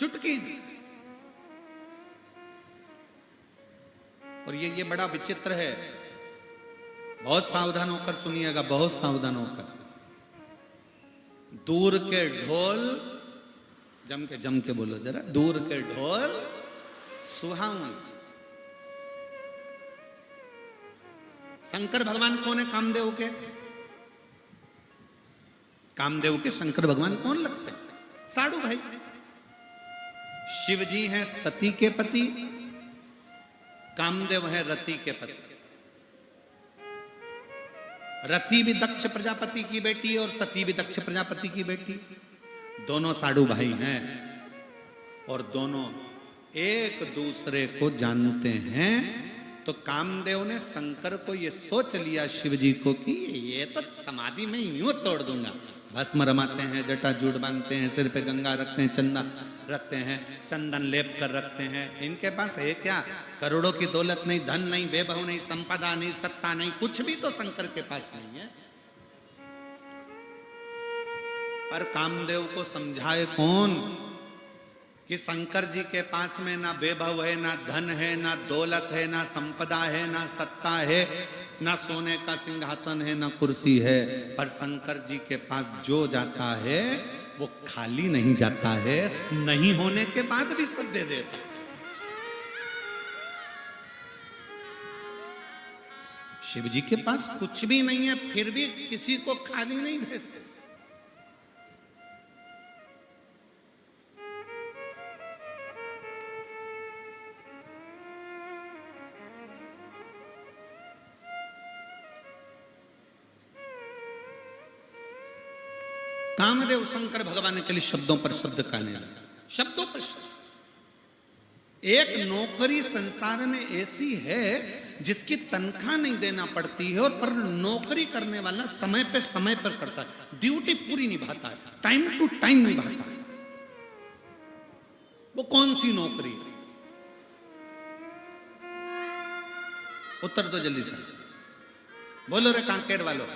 चुटकी में। और ये बड़ा विचित्र है, बहुत सावधान होकर सुनिएगा, बहुत सावधान होकर। दूर के ढोल, जम के बोलो जरा, दूर के ढोल सुहावन। शंकर भगवान कौन है? कामदेव के। कामदेव के शंकर भगवान कौन लगते हैं? साधु भाई। शिव जी हैं सती के पति, कामदेव है रति के पति। रति भी दक्ष प्रजापति की बेटी और सती भी दक्ष प्रजापति की बेटी, दोनों साधु भाई हैं और दोनों एक दूसरे को जानते हैं। तो कामदेव ने शंकर को ये सोच लिया, शिव जी को, कि ये तो समाधि में यूं तोड़ दूंगा। भस्म रमाते हैं, जटा जूट बांधते हैं, सिर पे गंगा रखते हैं, चंदा रखते हैं, चंदन लेप कर रखते हैं। इनके पास है क्या? करोड़ों की दौलत नहीं, धन नहीं, वैभव नहीं, संपदा नहीं, सत्ता नहीं, कुछ भी तो शंकर के पास नहीं है। पर कामदेव को समझाए कौन कि शंकर जी के पास में ना वैभव है, ना धन है, ना दौलत है, ना संपदा है, ना सत्ता है, ना सोने का सिंहासन है, ना कुर्सी है। पर शंकर जी के पास जो जाता है वो खाली नहीं जाता है, नहीं होने के बाद भी सब दे देता है। शिव जी के पास कुछ भी नहीं है, फिर भी किसी को खाली नहीं भेजते। कामदेव शंकर भगवान के लिए शब्दों पर शब्द कहने लगा, शब्दों पर शब्द। एक नौकरी संसार में ऐसी है जिसकी तनख्वाह नहीं देना पड़ती है, और पर नौकरी करने वाला समय पर करता है, ड्यूटी पूरी निभाता है, टाइम टू टाइम निभाता है। वो कौन सी नौकरी है? उत्तर तो जल्दी से। बोलो रे कांकेर वालों,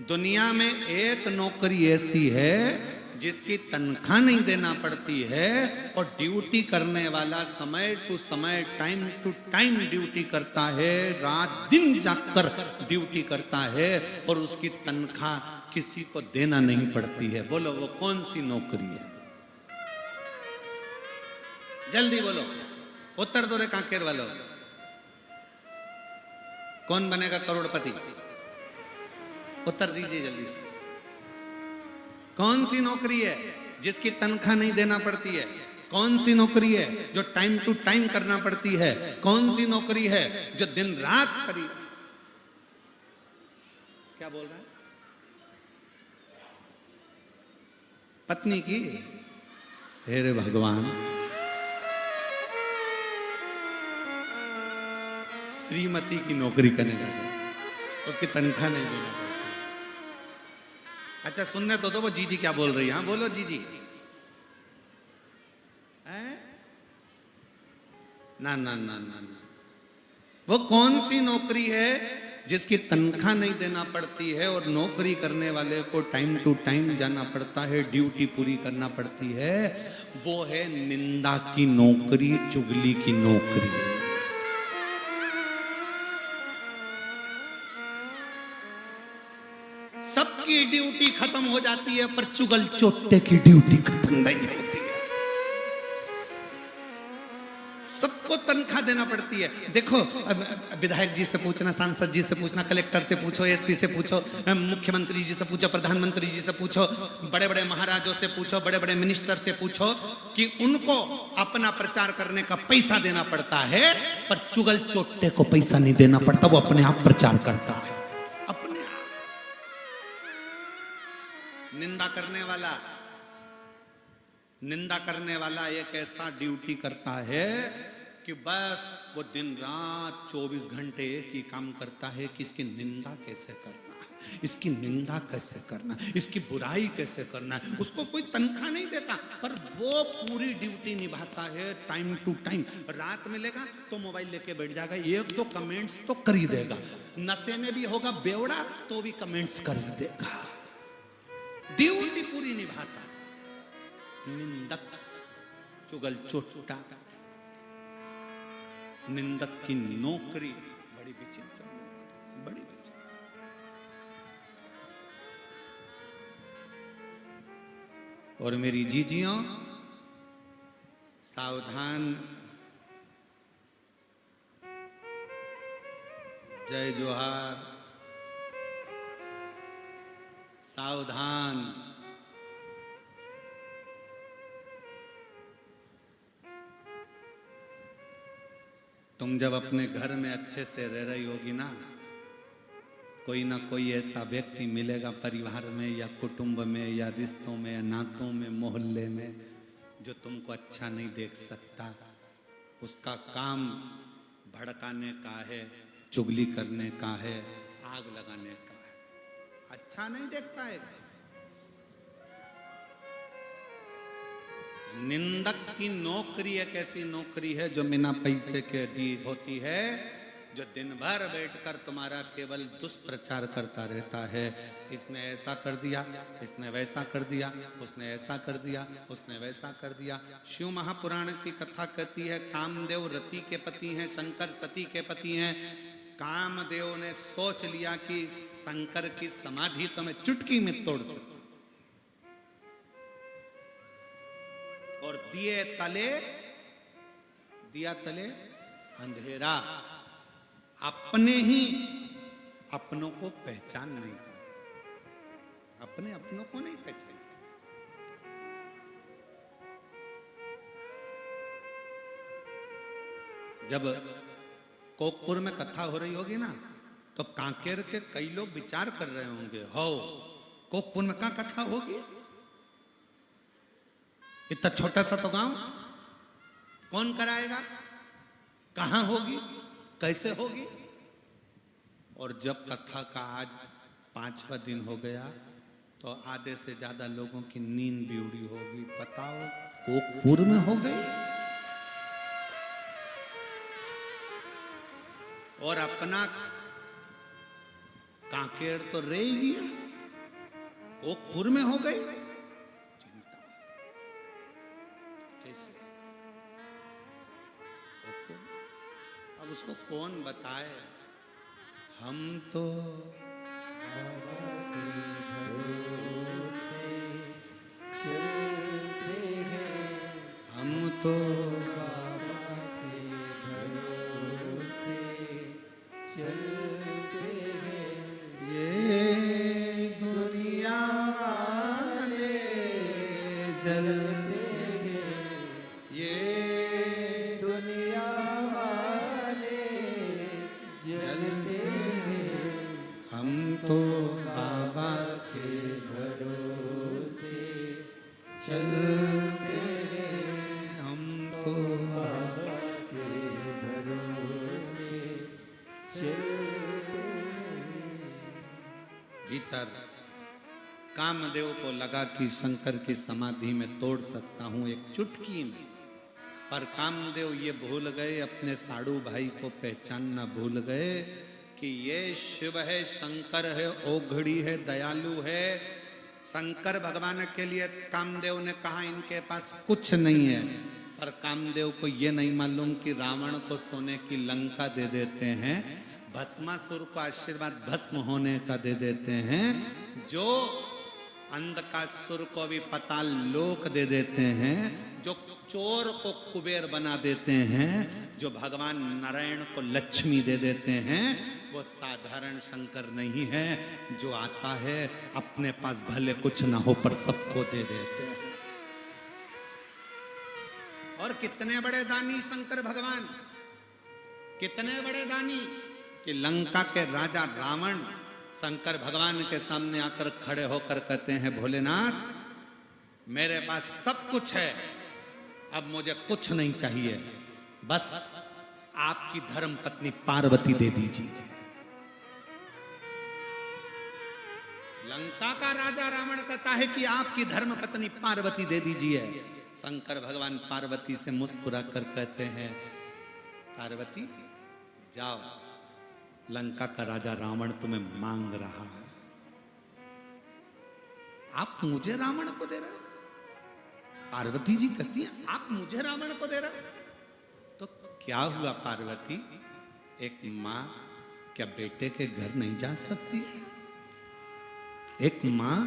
दुनिया में एक नौकरी ऐसी है जिसकी तनख्वाह नहीं देना पड़ती है और ड्यूटी करने वाला समय टू समय टाइम टू टाइम ड्यूटी करता है, रात दिन जागकर ड्यूटी करता है और उसकी तनख्वाह किसी को देना नहीं पड़ती है। बोलो वो कौन सी नौकरी है? जल्दी बोलो, उत्तर दो रे कांकेर वालों। कौन बनेगा करोड़पति? उत्तर दीजिए जल्दी से। कौन सी नौकरी है जिसकी तनख्वाह नहीं देना पड़ती है? कौन सी नौकरी है जो टाइम टू टाइम करना पड़ती है? कौन सी नौकरी है जो दिन रात करी? क्या बोल रहा है? पत्नी की? हे रे भगवान, श्रीमती की नौकरी करने लगा, उसकी तनख्वाह नहीं देना पड़ती। अच्छा सुनने तो दो वो जीजी क्या बोल रही है। हाँ बोलो जीजी। ना ना ना ना ना, वो कौन सी नौकरी है जिसकी तनख्वाह नहीं देना पड़ती है और नौकरी करने वाले को टाइम टू टाइम जाना पड़ता है, ड्यूटी पूरी करना पड़ती है? वो है निंदा की नौकरी, चुगली की नौकरी। सबकी ड्यूटी खत्म हो जाती है पर चुगल चोटे की ड्यूटी खत्म नहीं होती है। सबको तनख्वाह देना पड़ती है। देखो विधायक जी से पूछना, सांसद जी से पूछना, कलेक्टर से पूछो, एसपी से पूछो, मुख्यमंत्री जी से पूछो, प्रधानमंत्री जी से पूछो, बड़े बड़े महाराजों से पूछो, बड़े बड़े मिनिस्टर से पूछो कि उनको अपना प्रचार करने का पैसा देना पड़ता है पर चुगल चोटे को पैसा नहीं देना पड़ता, वो अपने आप प्रचार करता है। अपने आप निंदा करने वाला एक ऐसा ड्यूटी करता है कि बस वो दिन रात 24 घंटे एक ही काम करता है कि इसकी निंदा कैसे करना है, इसकी निंदा कैसे करना है, इसकी बुराई कैसे करना है। उसको कोई तनख्वाह नहीं देता पर वो पूरी ड्यूटी निभाता है टाइम टू टाइम। रात मिलेगा तो मोबाइल लेके बैठ जाएगा, एक दो कमेंट्स तो कर ही देगा, नशे में भी होगा बेवड़ा तो भी कमेंट्स कर ही देगा, ड्यूटी पूरी निभाता। निंदक, चुगल चोटा, निंदक की नौकरी बड़ी विचित्र नौकरी, बड़ी विचित्र। और मेरी जीजियों सावधान, जय जोहार, सावधान। तुम जब अपने घर में अच्छे से रह रही होगी ना कोई ऐसा व्यक्ति मिलेगा परिवार में या कुटुंब में या रिश्तों में या नातों में, मोहल्ले में, जो तुमको अच्छा नहीं देख सकता। उसका काम भड़काने का है, चुगली करने का है, आग लगाने का है, अच्छा नहीं देखता है। निंदक की नौकरी एक ऐसी नौकरी है जो बिना पैसे के दी होती है, जो दिन भर बैठकर तुम्हारा केवल दुष्प्रचार करता रहता है। इसने ऐसा कर दिया, इसने वैसा कर दिया, उसने ऐसा कर दिया, उसने वैसा कर दिया। शिव महापुराण की कथा कहती है कामदेव रति के पति हैं, शंकर सती के पति हैं। कामदेव ने सोच लिया कि शंकर की समाधि तो मैं चुटकी में तोड़ सकूं, और दिया तले अंधेरा। अपने ही अपनों को पहचान नहीं पाते, अपने अपनों को नहीं पहचानते। जब कोकपुर में कथा हो रही होगी ना तो कांकेर के कई लोग विचार कर रहे होंगे, हो कोकपुर में कहां कथा होगी, इतना छोटा सा तो गांव, कौन कराएगा, कहां होगी, कैसे होगी। और जब कथा का आज 5वां दिन हो गया तो आधे से ज्यादा लोगों की नींद भी उड़ी होगी। बताओ कोकपुर में हो गई। और अपना कांकेर तो रह ही गया, ओकपुर में हो गई चिंता। कैसे ओकपुर, अब उसको कौन बताए? हम तो हम तो ये दुनिया वाले जलते हैं, ये दुनिया वाले जलते हैं, हम तो बाबा के भरोसे चलते हैं, हम तो बाबा के भरोसे चलते हैं। भीतर कामदेव को लगा कि शंकर की समाधि में तोड़ सकता हूं एक चुटकी में, पर कामदेव ये भूल गए, अपने साड़ू भाई को पहचानना भूल गए कि ये शिव है, शंकर है, ओघड़ी है, दयालु है। शंकर भगवान के लिए कामदेव ने कहा इनके पास कुछ नहीं है, पर कामदेव को ये नहीं मालूम कि रावण को सोने की लंका दे देते हैं, भस्मासुर को आशीर्वाद भस्म होने का दे देते हैं, जो अंधकासुर को भी पाताल लोक दे देते हैं, जो चोर को कुबेर बना देते हैं, जो भगवान नारायण को लक्ष्मी दे देते हैं, वो साधारण शंकर नहीं है, जो आता है अपने पास भले कुछ ना हो पर सबको दे देते हैं। और कितने बड़े दानी शंकर भगवान, कितने बड़े दानी कि लंका के राजा रावण शंकर भगवान के सामने आकर खड़े होकर कहते हैं, भोलेनाथ मेरे पास सब कुछ है, अब मुझे कुछ नहीं चाहिए, बस आपकी धर्म पत्नी पार्वती दे दीजिए। लंका का राजा रावण कहता है कि आपकी धर्म पत्नी पार्वती दे दीजिए। शंकर भगवान पार्वती से मुस्कुरा कर कहते हैं, पार्वती जाओ, लंका का राजा रावण तुम्हें मांग रहा है, आप मुझे रावण को दे रहे हो? पार्वती जी कहती है, आप मुझे रावण को दे रहे हो? तो क्या हुआ पार्वती, एक मां क्या बेटे के घर नहीं जा सकती है? एक मां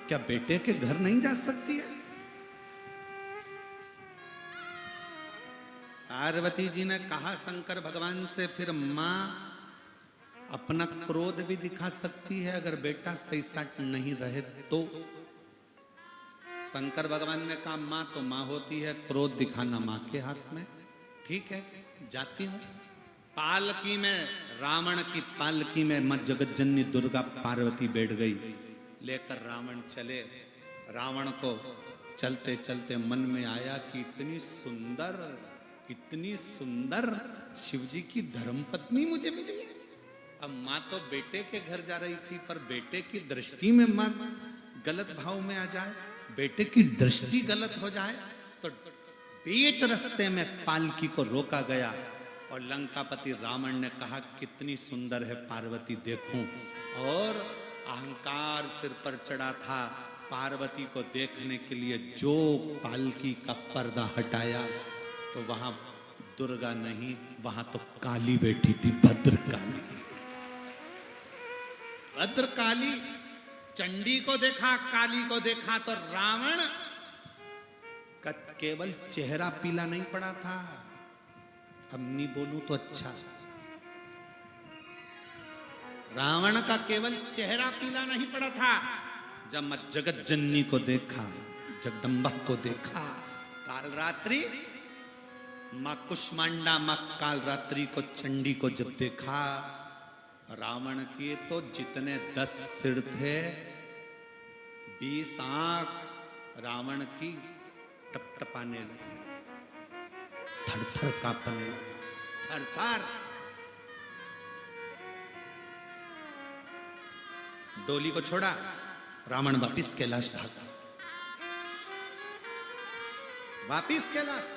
क्या बेटे के घर नहीं जा सकती है? पार्वती जी ने कहा शंकर भगवान से, फिर मां अपना क्रोध भी दिखा सकती है अगर बेटा सही साट नहीं रहे तो? शंकर भगवान ने कहा मां तो मां होती है, क्रोध दिखाना मां के हाथ में। ठीक है, जाती हूं। पालकी में, रावण की पालकी में मां जगतजननी दुर्गा पार्वती बैठ गई, लेकर रावण चले। रावण को चलते चलते मन में आया कि इतनी सुंदर शिवजी की धर्मपत्नी मुझे मिली है। अब मां तो बेटे के घर जा रही थी, पर बेटे की दृष्टि में मां गलत भाव में आ जाए, बेटे की दृष्टि गलत हो जाए, तो बीच रास्ते में पालकी को रोका गया और लंकापति रावण ने कहा कितनी सुंदर है पार्वती देखूं, और अहंकार सिर पर चढ़ा था। पार्वती को देखने के लिए जो पालकी का पर्दा हटाया तो वहां दुर्गा नहीं, वहां तो काली बैठी थी, भद्रकाली। भद्रकाली, चंडी को देखा, काली को देखा, तो रावण का केवल चेहरा पीला नहीं पड़ा था। अब नहीं बोलूं तो अच्छा, रावण का केवल चेहरा पीला नहीं पड़ा था। जब मैं जगत जननी को देखा, जगदम्बा को देखा, काल रात्रि मां कुष्मांडा, मां काल रात्रि को, चंडी को जब देखा, रावण के तो जितने 10 सिर थे, 20 आंख रावण की टपटपाने लगी, थर-थर कांपने लगा, थर-थर। डोली को छोड़ा, रावण वापिस कैलाश भागा, वापिस कैलाश।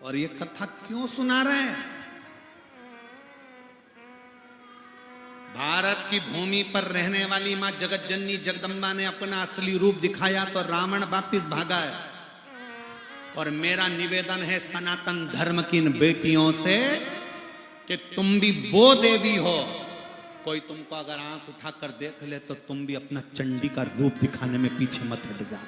और ये कथा क्यों सुना रहे हैं? भारत की भूमि पर रहने वाली मां जगत जननी जगदम्बा ने अपना असली रूप दिखाया तो रावण वापिस भागा है। और मेरा निवेदन है सनातन धर्म की इन बेटियों से कि तुम भी वो देवी हो, कोई तुमको अगर आंख उठाकर देख ले तो तुम भी अपना चंडी का रूप दिखाने में पीछे मत हट जाओ।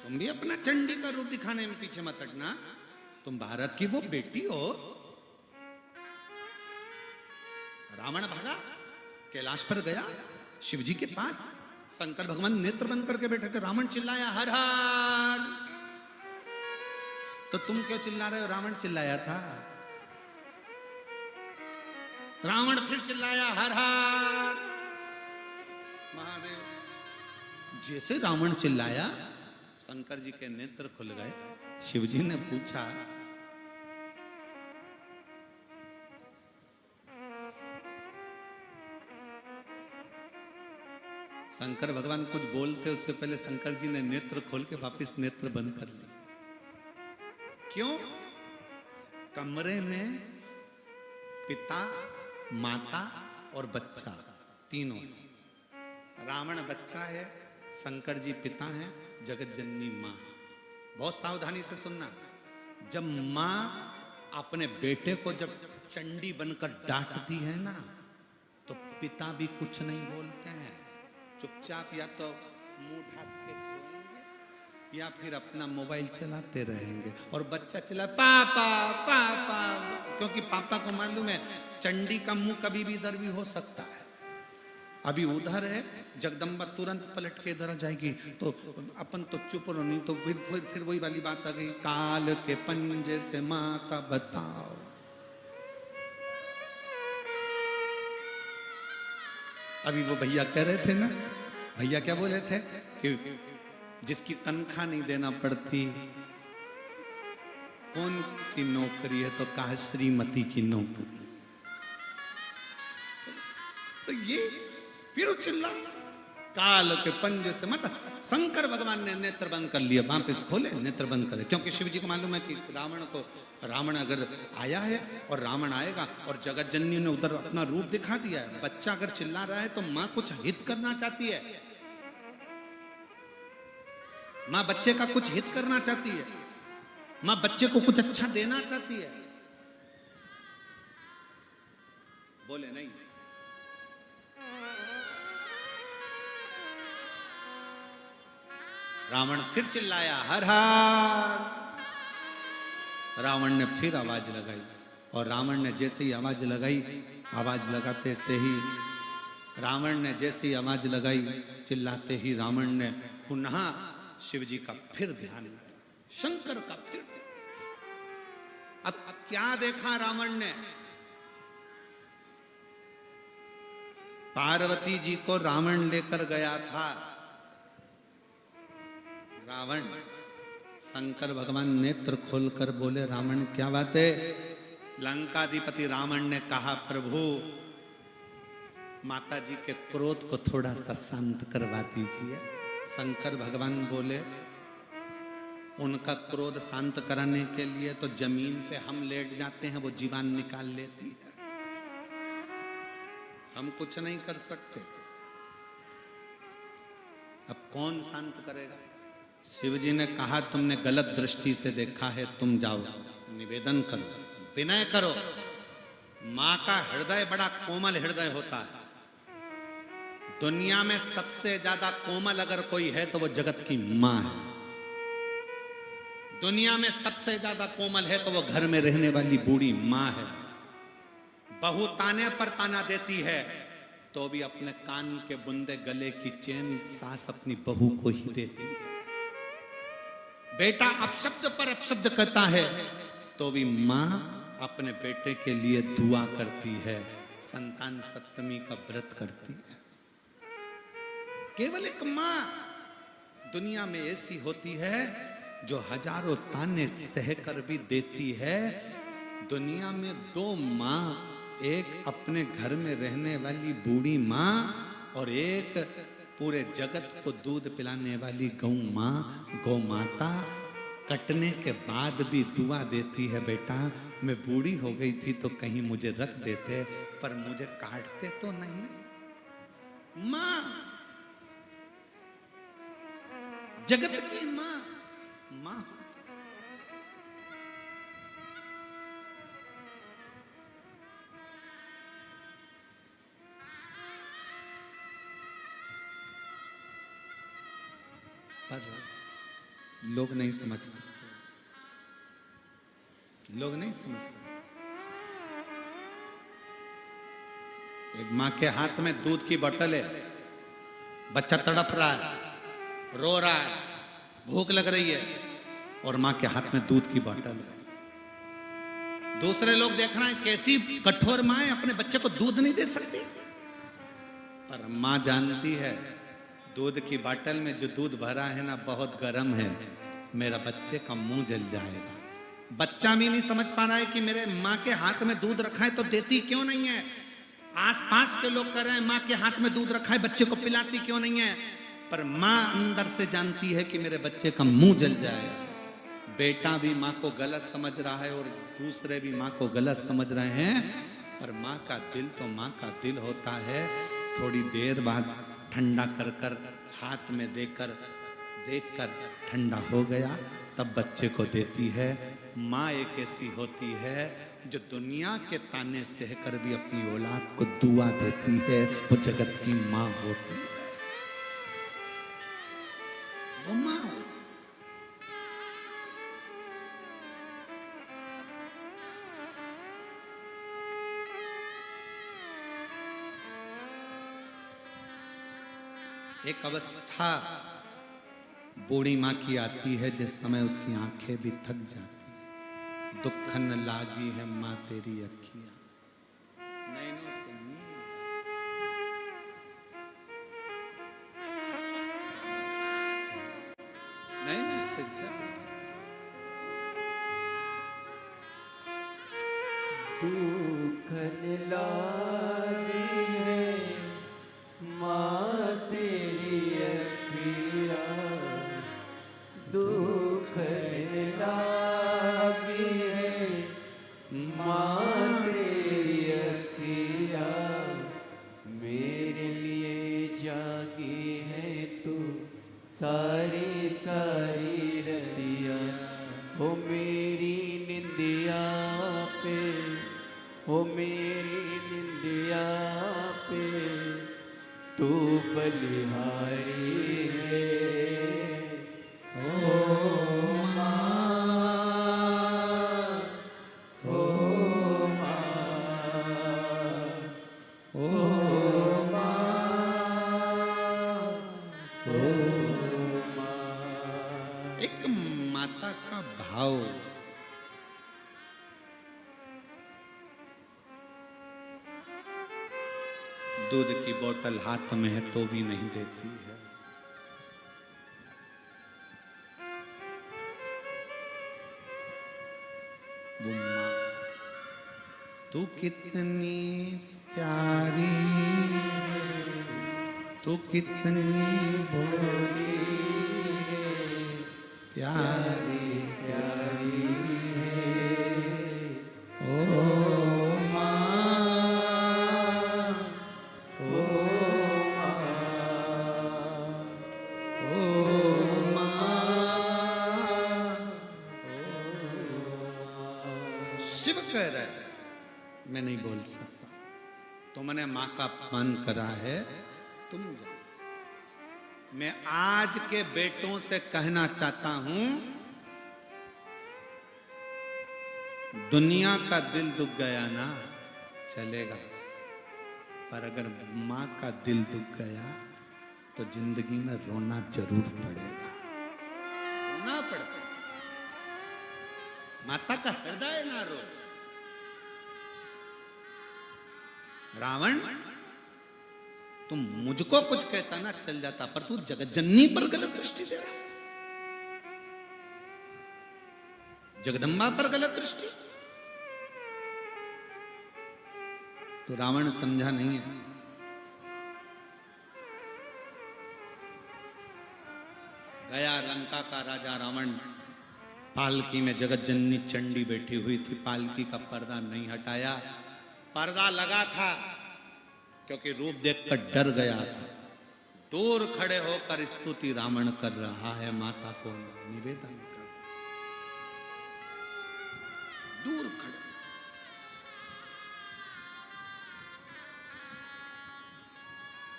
तुम भी अपना चंडी का रूप दिखाने में पीछे मत हटना। तुम भारत की वो बेटी हो। रावण भागा, कैलाश पर गया, शिवजी के पास शंकर भगवान नेत्र बंद करके बैठे थे। रावण चिल्लाया हर हर। तो तुम क्यों चिल्ला रहे हो? रावण चिल्लाया था। रावण फिर चिल्लाया हर हर महादेव। जैसे रावण चिल्लाया शंकर जी के नेत्र खुल गए। शिवजी ने पूछा, शंकर भगवान कुछ बोलते उससे पहले शंकर जी ने नेत्र खोल के वापस नेत्र बंद कर लिए। क्यों? कमरे में पिता, माता और बच्चा तीनों। रावण बच्चा है, शंकर जी पिता हैं, जगत जननी मां। बहुत सावधानी से सुनना। जब मां अपने बेटे को जब चंडी बनकर डांटती है ना, तो पिता भी कुछ नहीं बोलते हैं, चुपचाप या तो मुंह ढक के सोएंगे या फिर अपना मोबाइल चलाते रहेंगे। और बच्चा चिल्ला पापा पापा, क्योंकि पापा को मालूम है चंडी का मुंह कभी भी इधर भी हो सकता है। अभी उधर है, जगदम्बा तुरंत पलट के इधर आ जाएगी, तो अपन तो चुप रहो, नहीं तो फिर वही वाली बात आ गई, काल के पंजे से माता बताओ। अभी वो भैया कह रहे थे ना, भैया क्या बोले थे कि जिसकी तनख्वाह नहीं देना पड़ती कौन सी नौकरी है, तो कहा श्रीमती की नौकरी। तो ये फिर चिल्ला काल के पंजे से मत। शंकर भगवान ने नेत्र बंद कर लिया, वापस खोले नेत्र बंद करे, क्योंकि शिव जी को मालूम है कि रावण अगर आया है और रावण आएगा, और जगत जननी ने उधर अपना रूप दिखा दिया है। बच्चा अगर चिल्ला रहा है तो मां कुछ हित करना चाहती है, मां बच्चे का कुछ हित करना चाहती है, मां बच्चे को कुछ अच्छा देना चाहती है। बोले नहीं। रावण फिर चिल्लाया हर हर। रावण ने फिर आवाज लगाई, और रावण ने जैसे ही आवाज लगाई, आवाज लगाते से ही रावण ने जैसे ही आवाज लगाई, चिल्लाते ही रावण ने पुनः शिव जी का फिर ध्यान, शंकर का फिर। अब क्या देखा रावण ने? पार्वती जी को रावण लेकर गया था। रावण, शंकर भगवान नेत्र खोलकर बोले, रावण क्या बात है? लंकाधिपति रावण ने कहा, प्रभु माता जी के क्रोध को थोड़ा सा शांत करवा दीजिए। शंकर भगवान बोले, उनका क्रोध शांत कराने के लिए तो जमीन पे हम लेट जाते हैं, वो जीवान निकाल लेती है, हम कुछ नहीं कर सकते। अब कौन शांत करेगा? शिवजी ने कहा, तुमने गलत दृष्टि से देखा है, तुम जाओ निवेदन करो, विनय करो। मां का हृदय बड़ा कोमल हृदय होता है। दुनिया में सबसे ज्यादा कोमल अगर कोई है तो वो जगत की मां है। दुनिया में सबसे ज्यादा कोमल है तो वो घर में रहने वाली बूढ़ी मां है। बहू ताने पर ताना देती है तो भी अपने कान के बुंदे, गले की चेन सास अपनी बहू को ही देती है। बेटा अपशब्द पर अपशब्द कहता है तो भी मां अपने बेटे के लिए दुआ करती है, संतान सप्तमी का व्रत करती है। केवल एक मां दुनिया में ऐसी होती है जो हजारों ताने सहकर भी देती है। दुनिया में दो मां, एक अपने घर में रहने वाली बूढ़ी मां और एक पूरे जगत को दूध पिलाने वाली गौ मां, गौ माता। कटने के बाद भी दुआ देती है, बेटा मैं बूढ़ी हो गई थी तो कहीं मुझे रख देते, पर मुझे काटते तो नहीं। मां, जगत की मां, मां पर लोग नहीं समझ सकते, लोग नहीं समझ सकते। एक मां के हाथ में दूध की बोतल है, बच्चा तड़प रहा है, रो रहा है, भूख लग रही है, और मां के हाथ में दूध की बोतल है। दूसरे लोग देख रहे हैं कैसी कठोर मां है, अपने बच्चे को दूध नहीं दे सकती, पर मां जानती है दूध की बोतल में जो दूध भरा है ना बहुत गर्म है, मेरा बच्चे का मुंह जल जाएगा। बच्चा भी नहीं समझ पा रहा है कि मेरे माँ के हाथ में दूध रखा है तो देती क्यों नहीं है। आसपास के लोग कह रहे हैं माँ के हाथ में दूध रखा है, बच्चे को पिलाती क्यों नहीं है। पर माँ अंदर से जानती है कि मेरे बच्चे का मुंह जल जाएगा। बेटा भी माँ को गलत समझ रहा है और दूसरे भी माँ को गलत समझ रहे हैं, पर माँ का दिल तो माँ का दिल होता है। थोड़ी देर बाद ठंडा कर कर हाथ में देकर देखकर ठंडा हो गया, तब बच्चे को देती है। माँ एक ऐसी होती है जो दुनिया के ताने सहकर भी अपनी औलाद को दुआ देती है, वो जगत की माँ होती है, वो माँ होती है। एक अवस्था बूढ़ी माँ की आती है जिस समय उसकी आंखें भी थक जाती है। दुखन लागी है माँ तेरी अखियां, नैनों से नींद नैनों से जल दुखन लागी है माँ तेरी अखियाँ, दुखन लागी है माँ तेरी अखियाँ, मेरे लिए जागी है तू सारी सारी रतियाँ। हो मेरी निंदिया पे, हो मेरी निंदिया पे तू बलिहारी है। ओ माँ, ओ माँ, ओ माँ, ओ माँ। एक माता का भाव, दूध की बोतल हाथ में है तो भी नहीं देती है। वो माँ, तू कितनी प्यारी है, तू कितनी भोली है, प्यारी प्यारी है। ओ मैं नहीं बोल सकता, तुमने माँ का अपमान करा है, तुम जानो। मैं आज के बेटों से कहना चाहता हूं, दुनिया का दिल दुख गया ना चलेगा, पर अगर माँ का दिल दुख गया तो जिंदगी में रोना जरूर पड़ेगा, रोना पड़ेगा। माता का हृदय ना रो। रावण, तुम मुझको कुछ कहता ना चल जाता, पर तू जगत जननी पर गलत दृष्टि दे रहा, जगदम्बा पर गलत दृष्टि। तो रावण समझा नहीं है। गया लंका का राजा रावण पालकी में जगत जननी चंडी बैठी हुई थी, पालकी का पर्दा नहीं हटाया। पर्दा लगा था क्योंकि रूप देखकर डर गया था। दूर खड़े होकर स्तुति रावण कर रहा है, माता को निवेदन कर, दूर खड़े।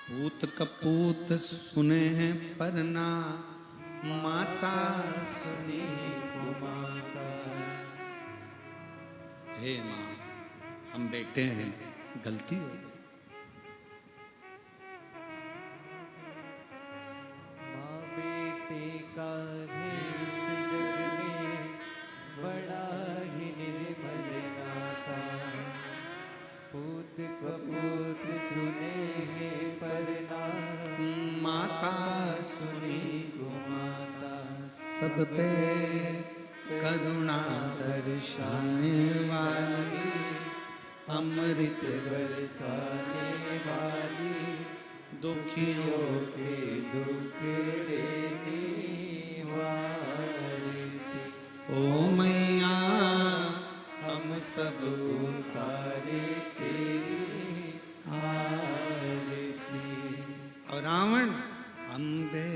पूत कपूत सुने हैं पर ना माता सुनी को माता। हे मां, हम बेटे हैं, गलती हो गई। माँ बेटे का है इस जग में बड़ा ही निर्मल नाता। पूत कपूत सुने हैं पर ना माता सुनी को माता, सब पे करुणा दर्शाने वाली, अमृत बरसाने वाली, दुखियों के दुख देने वाली। ओ मैया हम सब उतारे तेरी आरती। और रावण, अम्बे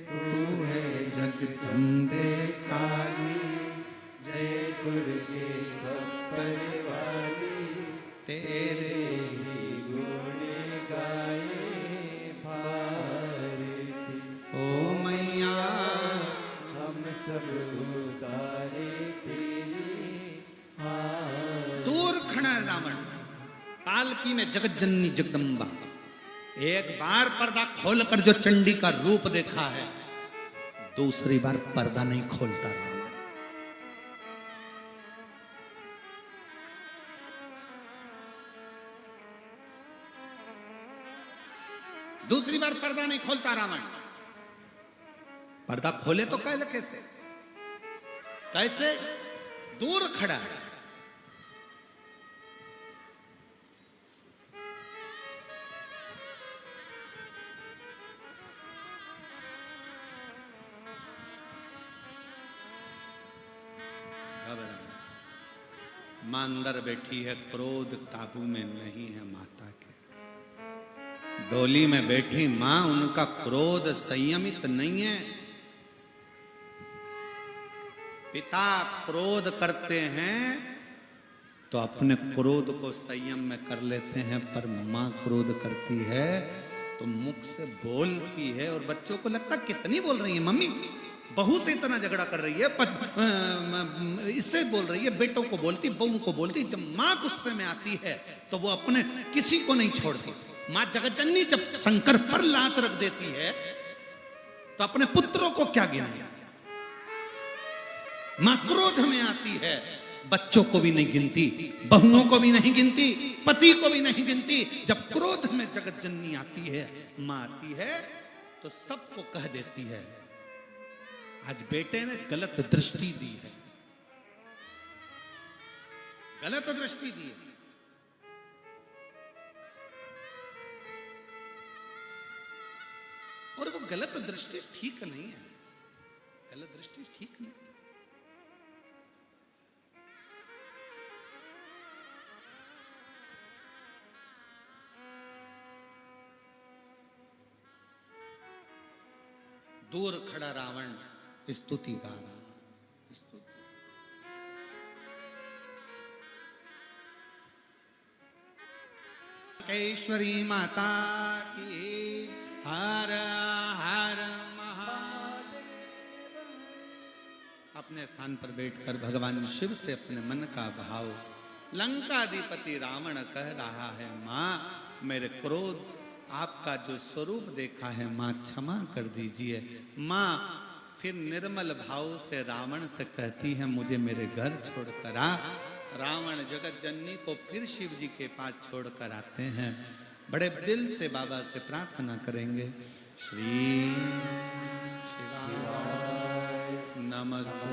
तू है जगदम्बे काली, जय दुर्गे गब्बर वाली, तेरे ही गुण गाए भारती। ओ मैया हम सब उतारे तेरी आरती। दूर खड़ा है रावण, पालकी में जगत जननी जगदम्बा। एक बार पर्दा खोलकर जो चंडी का रूप देखा है, दूसरी बार पर्दा नहीं खोलता रावण। दूसरी बार पर्दा नहीं खोलता रावण। पर्दा खोले तो कैसे कैसे? दूर खड़ा है। मां अंदर बैठी है, क्रोध काबू में नहीं है माता के। डोली में बैठी मां, उनका क्रोध संयमित नहीं है। पिता क्रोध करते हैं तो अपने क्रोध को संयम में कर लेते हैं, पर मां क्रोध करती है तो मुख से बोलती है, और बच्चों को लगता कितनी बोल रही है मम्मी, बहू से इतना झगड़ा कर रही है, इससे बोल रही है, बेटों को बोलती, बहू को बोलती। जब मां गुस्से में आती है तो वो अपने किसी को नहीं छोड़ती। मां जगतजननी जब शंकर पर लात रख देती है तो अपने पुत्रों को क्या गिने। मां क्रोध में आती है, बच्चों को भी नहीं गिनती, बहुओं को भी नहीं गिनती, पति को भी नहीं गिनती। जब क्रोध में जगतजननी आती है, मां आती है तो सबको कह देती है। आज बेटे ने गलत दृष्टि दी है, गलत दृष्टि दी है। और वो गलत दृष्टि ठीक नहीं है, गलत दृष्टि ठीक नहीं। दूर खड़ा रावण स्तुति गा रहा, स्तुति। केश्वरी माता की हर हर महादेव। अपने स्थान पर बैठकर भगवान शिव से अपने मन का भाव, लंकाधिपति रावण कह रहा है, मां मेरे क्रोध, आपका जो स्वरूप देखा है मां क्षमा कर दीजिए। मां फिर निर्मल भाव से रावण से कहती है, मुझे मेरे घर छोड़कर आ। रावण जगत जननी को फिर शिव जी के पास छोड़कर आते हैं। बड़े दिल से बाबा से प्रार्थना करेंगे, श्री शिवाय नमस्तु,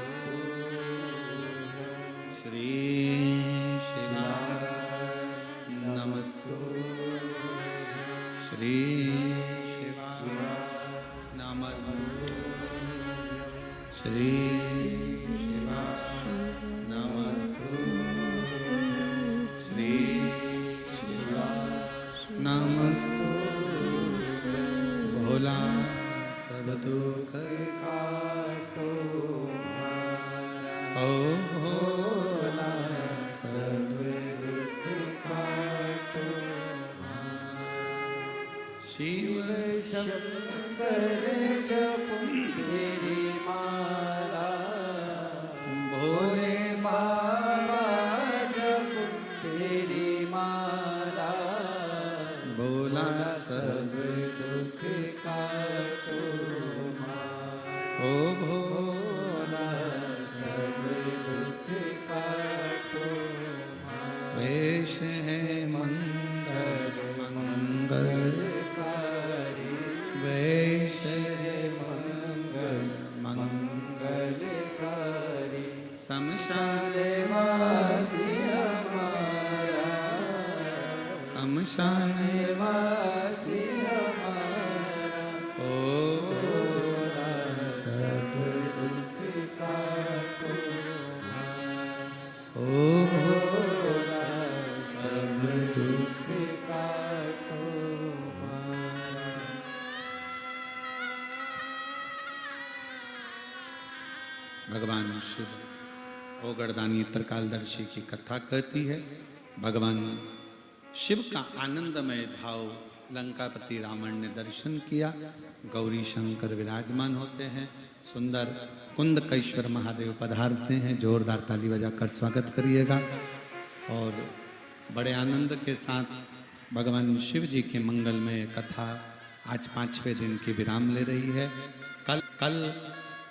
श्री शिवाय नमस्तु, श्री शिवाय नमस्तु, श्री नमस्तु भोला सब दुख काटो ओ भोला सब दुख काटो शिव शंकर जप तेरी माला भोले बाबा जप तेरी माला भोला सब दुख काटो ओ भोला सब दुख काटो वेश है मंगल मंगलकारी वेश है मंगल मंगलकारी शमशान वासी हमारा शमशान वासी हमारा ओ भोला सब दुख काटो ओ भोला सब दुख काटो भगवान शिव ओगरदानी त्रिकालदर्शी की कथा कहती है। भगवान शिव का आनंदमय भाव लंकापति रावण ने दर्शन किया। गौरी शंकर विराजमान होते हैं। सुंदर कुंद कैश्वर महादेव पधारते हैं। जोरदार ताली बजाकर स्वागत करिएगा। और बड़े आनंद के साथ भगवान शिव जी की मंगलमय कथा आज 5वें दिन की विराम ले रही है। कल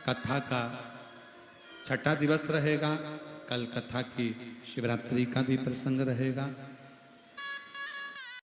कथा का छठा दिवस रहेगा। कल कथा की शिवरात्रि का भी प्रसंग रहेगा।